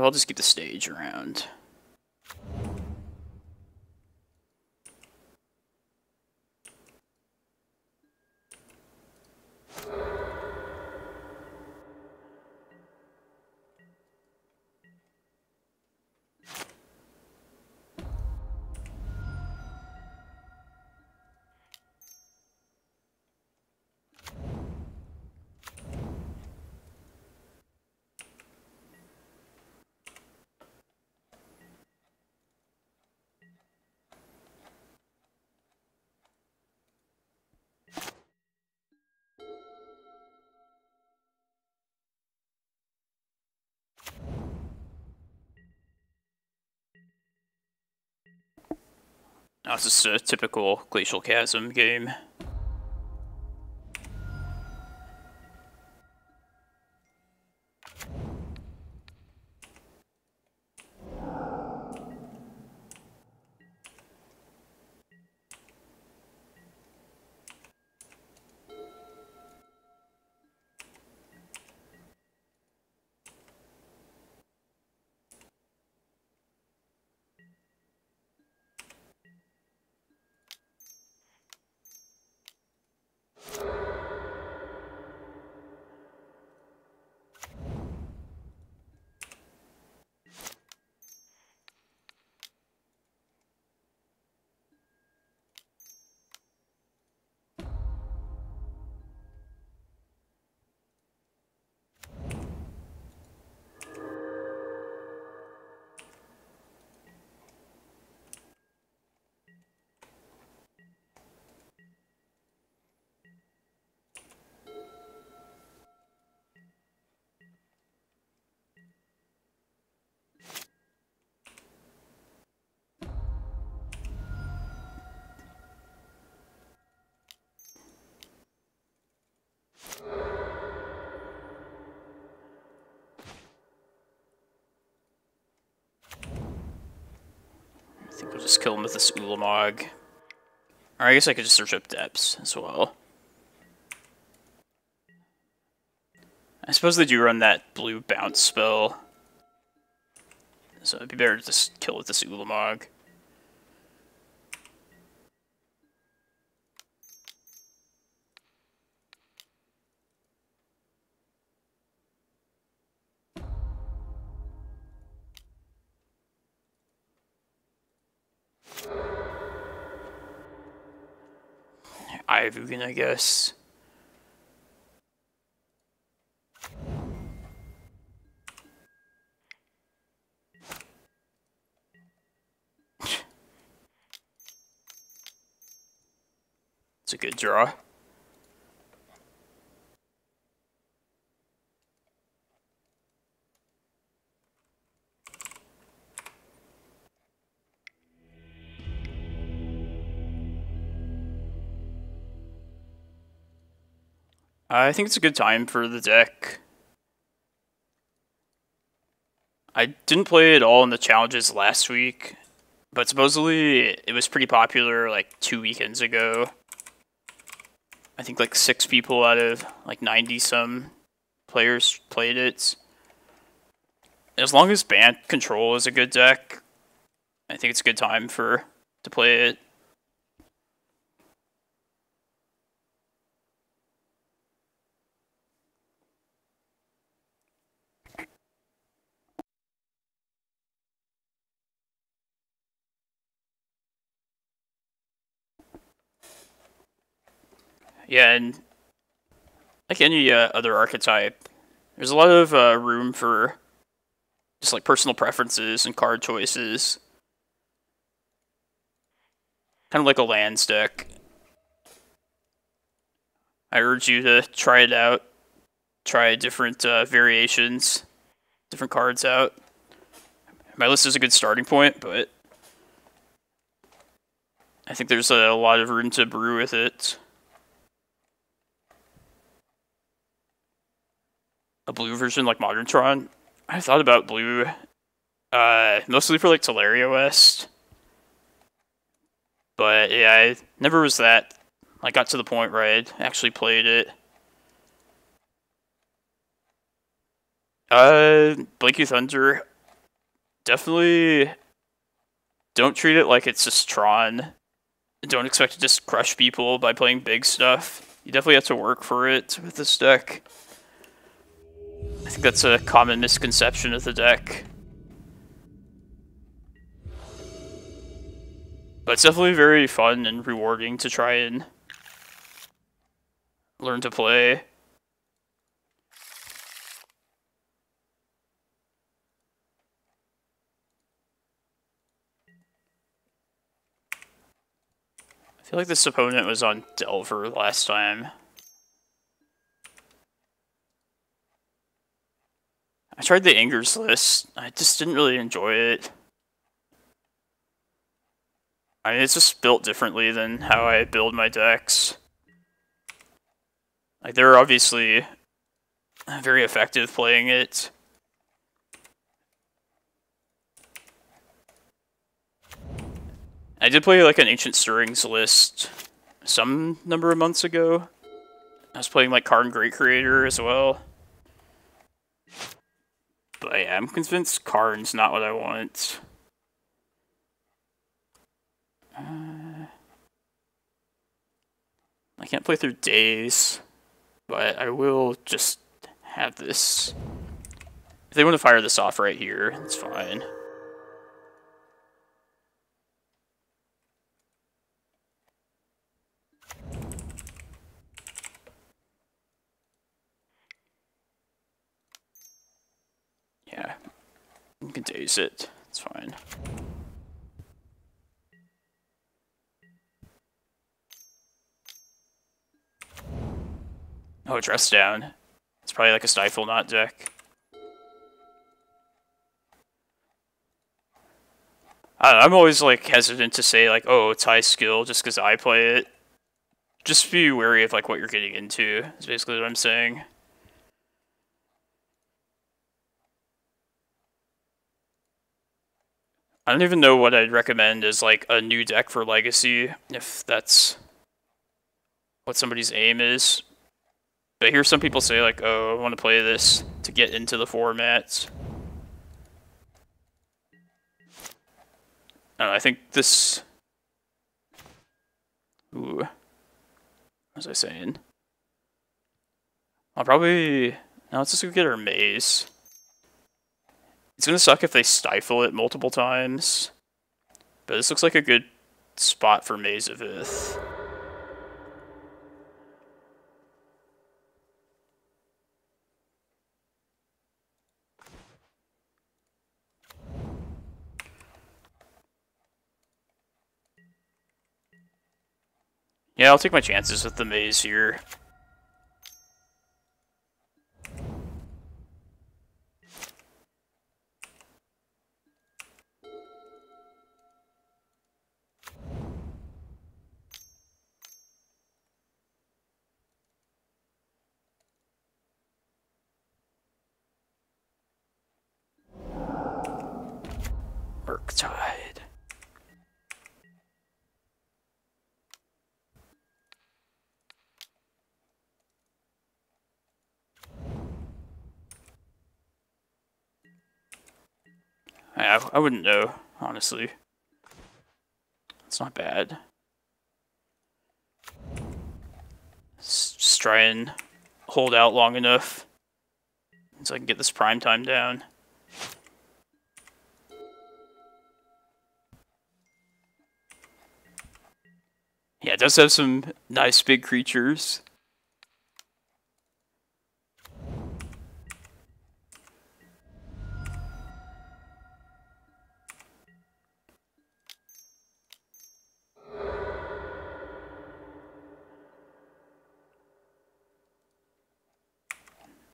I'll just keep the stage around. Now it's just a typical Glacial Chasm game. just kill him with this Ulamog. Or I guess I could just search up depths as well. I suppose they do run that blue bounce spell. So it'd be better to just kill with this Ulamog. Eye of Ugin, I guess. It's a good draw. I think it's a good time for the deck. I didn't play it all in the challenges last week, but supposedly it was pretty popular like 2 weekends ago. I think like 6 people out of like 90-some players played it. As long as Band Control is a good deck, I think it's a good time to play it. Yeah, and like any other archetype, there's a lot of room for just like personal preferences and card choices. Kind of like a lands deck. I urge you to try it out. Try different variations, different cards out. My list is a good starting point, but I think there's a lot of room to brew with it. A blue version like Modern Tron. I thought about blue, mostly for like Teleria West. But yeah, I never was that. I got to the point where I actually played it. Blinky Thunder. Definitely don't treat it like it's just Tron. Don't expect to just crush people by playing big stuff. You definitely have to work for it with this deck. I think that's a common misconception of the deck. But it's definitely very fun and rewarding to try and learn to play. I feel like this opponent was on Delver last time. I tried the Angers list. I just didn't really enjoy it. I mean, it's just built differently than how I build my decks. Like, they're obviously very effective playing it. I did play like an Ancient Stirrings list some number of months ago. I was playing like Karn Great Creator as well. But yeah, I'm convinced Karn's not what I want. I can't play through Days, but I will just have this. If they want to fire this off right here, it's fine. Yeah, you can Daze it, it's fine. Oh, Dress Down. It's probably like a Stifle Knot deck. I'm always like hesitant to say like, oh, it's high skill just because I play it. Just be wary of like what you're getting into, is basically what I'm saying. I don't even know what I'd recommend as like a new deck for Legacy, if that's what somebody's aim is. But I hear some people say like, oh, I want to play this to get into the format. I think this... Ooh. What was I saying? I'll probably... No, let's just go get our Maze. It's gonna suck if they stifle it multiple times. But this looks like a good spot for Maze of Ith. Yeah, I'll take my chances with the Maze here. Murktide. I wouldn't know, honestly. It's not bad. Just try and hold out long enough so I can get this prime time down. Yeah, it does have some nice big creatures.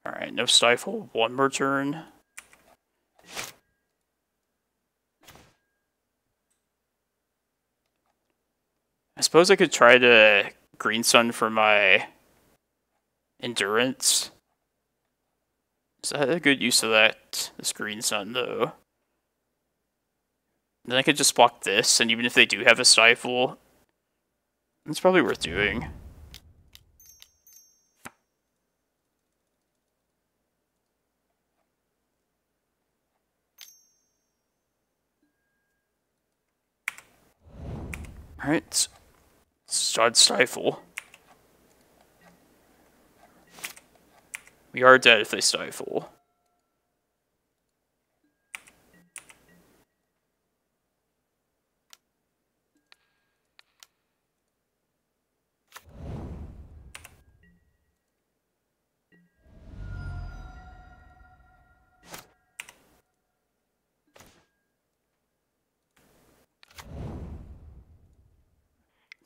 Alright, no stifle, one more turn. I suppose I could try to Green Sun for my Endurance. Is that a good use of that? This Green Sun, though. Then I could just block this, and even if they do have a stifle, it's probably worth doing. Alright. Start stifle. We are dead if they stifle.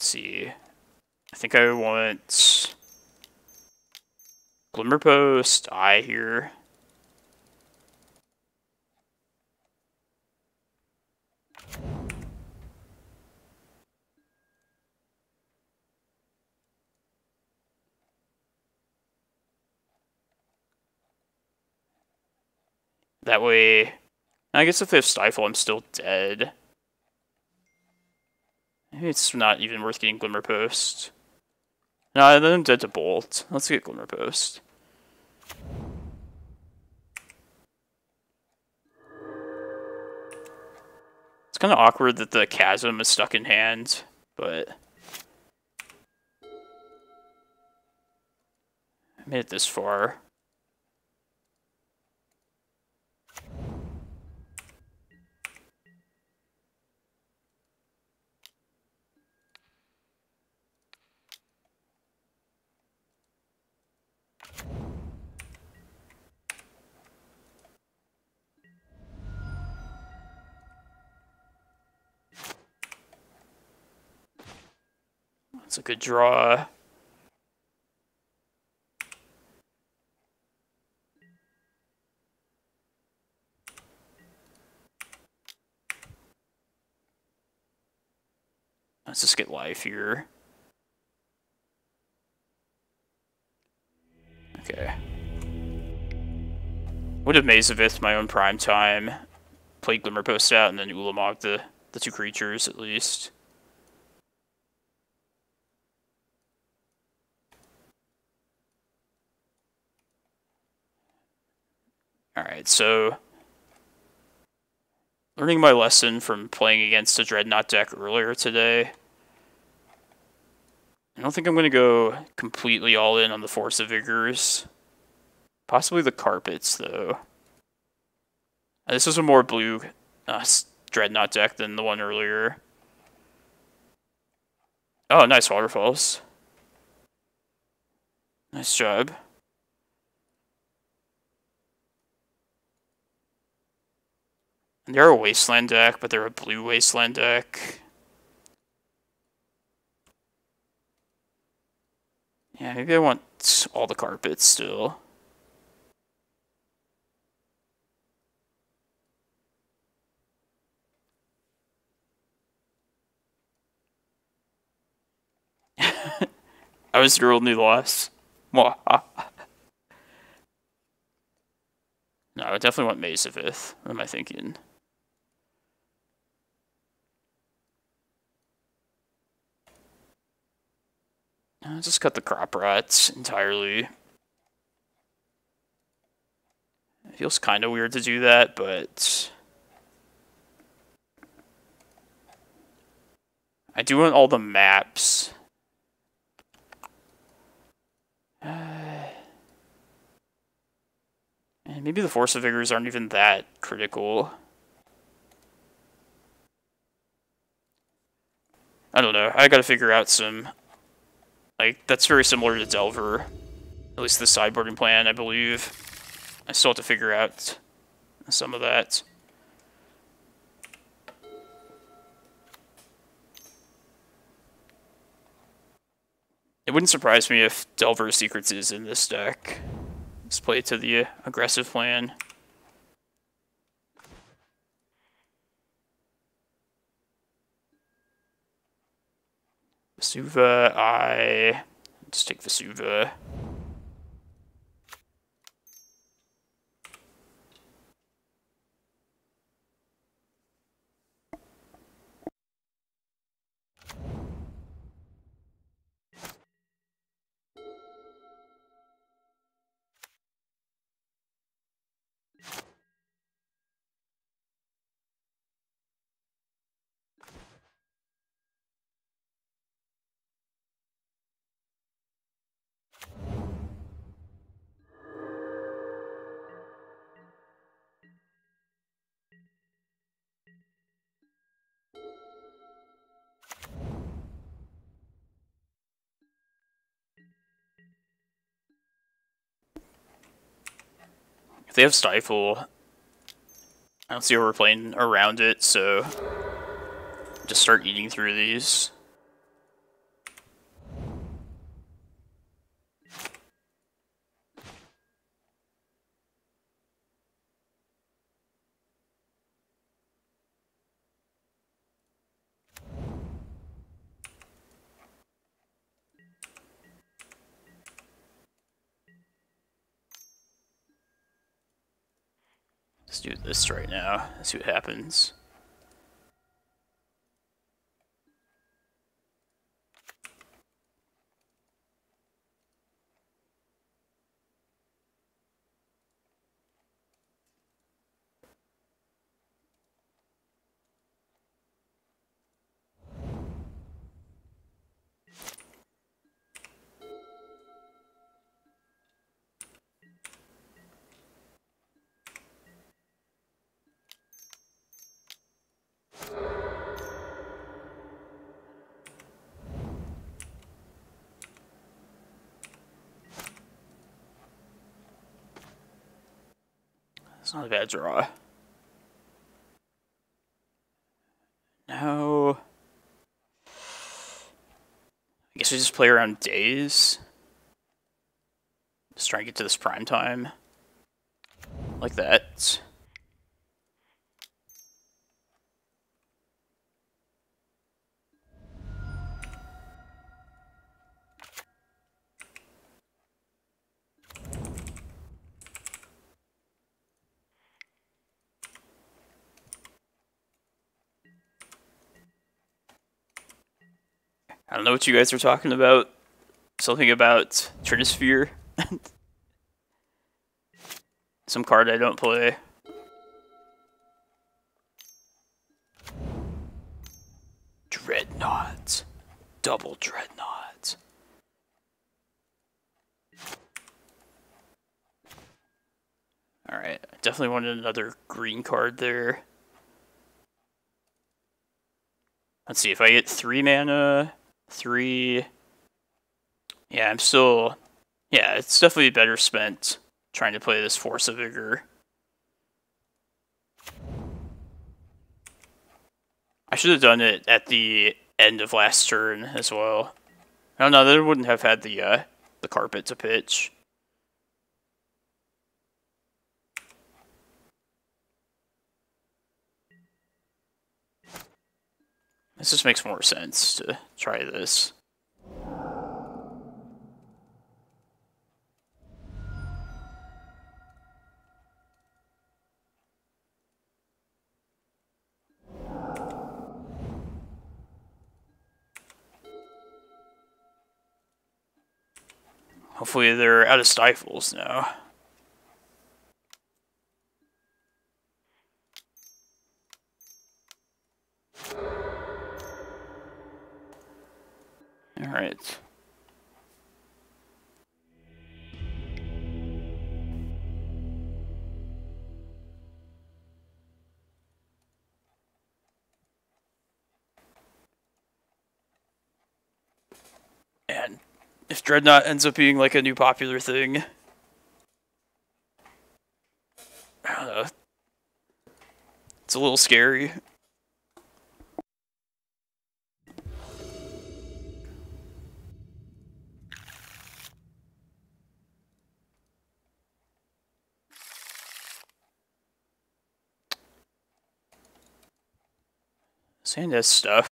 See, I think I want Glimmerpost, Eye here. That way, I guess if they have Stifle, I'm still dead. Maybe it's not even worth getting Glimmerpost. No, then I'm dead to Bolt. Let's get Glimmerpost. It's kind of awkward that the Chasm is stuck in hand, but I made it this far. That's a good draw. Let's just get life here. Okay. Would have Maze of Ith my own prime time. play Glimmerpost out and then Ulamog the 2 creatures at least. Alright, so learning my lesson from playing against a Dreadnought deck earlier today, I don't think I'm going to go completely all in on the Force of Vigors. Possibly the Carpets, though. This is a more blue Dreadnought deck than the one earlier. Oh, nice Waterfalls. Nice job. And they're a Wasteland deck, but they're a blue Wasteland deck. Yeah, maybe I want all the Carpets still. I was your only loss. No, I definitely want Maze of Ith. What am I thinking? I'll just cut the Crop Rats entirely. It feels kind of weird to do that, but I do want all the maps. And maybe the Force of Vigors aren't even that critical. I don't know. I gotta figure out some... Like, that's very similar to Delver. At least the sideboarding plan, I believe. I still have to figure out some of that. It wouldn't surprise me if Delver's Secrets is in this deck. Let's play it to the aggressive plan. Vesuva, let's take Vesuva. If they have Stifle, I don't see how we're playing around it, so just start eating through these. Let's do this right now. Let's see what happens. It's not a bad draw. No. I guess we just play around days. Just try and get to this prime time. Like that. I don't know what you guys are talking about. Something about Trinisphere. Some card I don't play. Dreadnought. Double Dreadnought. Alright, I definitely wanted another green card there. Let's see, if I get 3 mana, 3... Yeah, I'm still... Yeah, it's definitely better spent trying to play this Force of Vigor. I should have done it at the end of last turn as well. I don't know, they wouldn't have had the carpet to pitch. This just makes more sense to try this. Hopefully they're out of stifles now. Alright. And if Dreadnought ends up being like a new popular thing, I don't know. It's a little scary. Saying this stuff.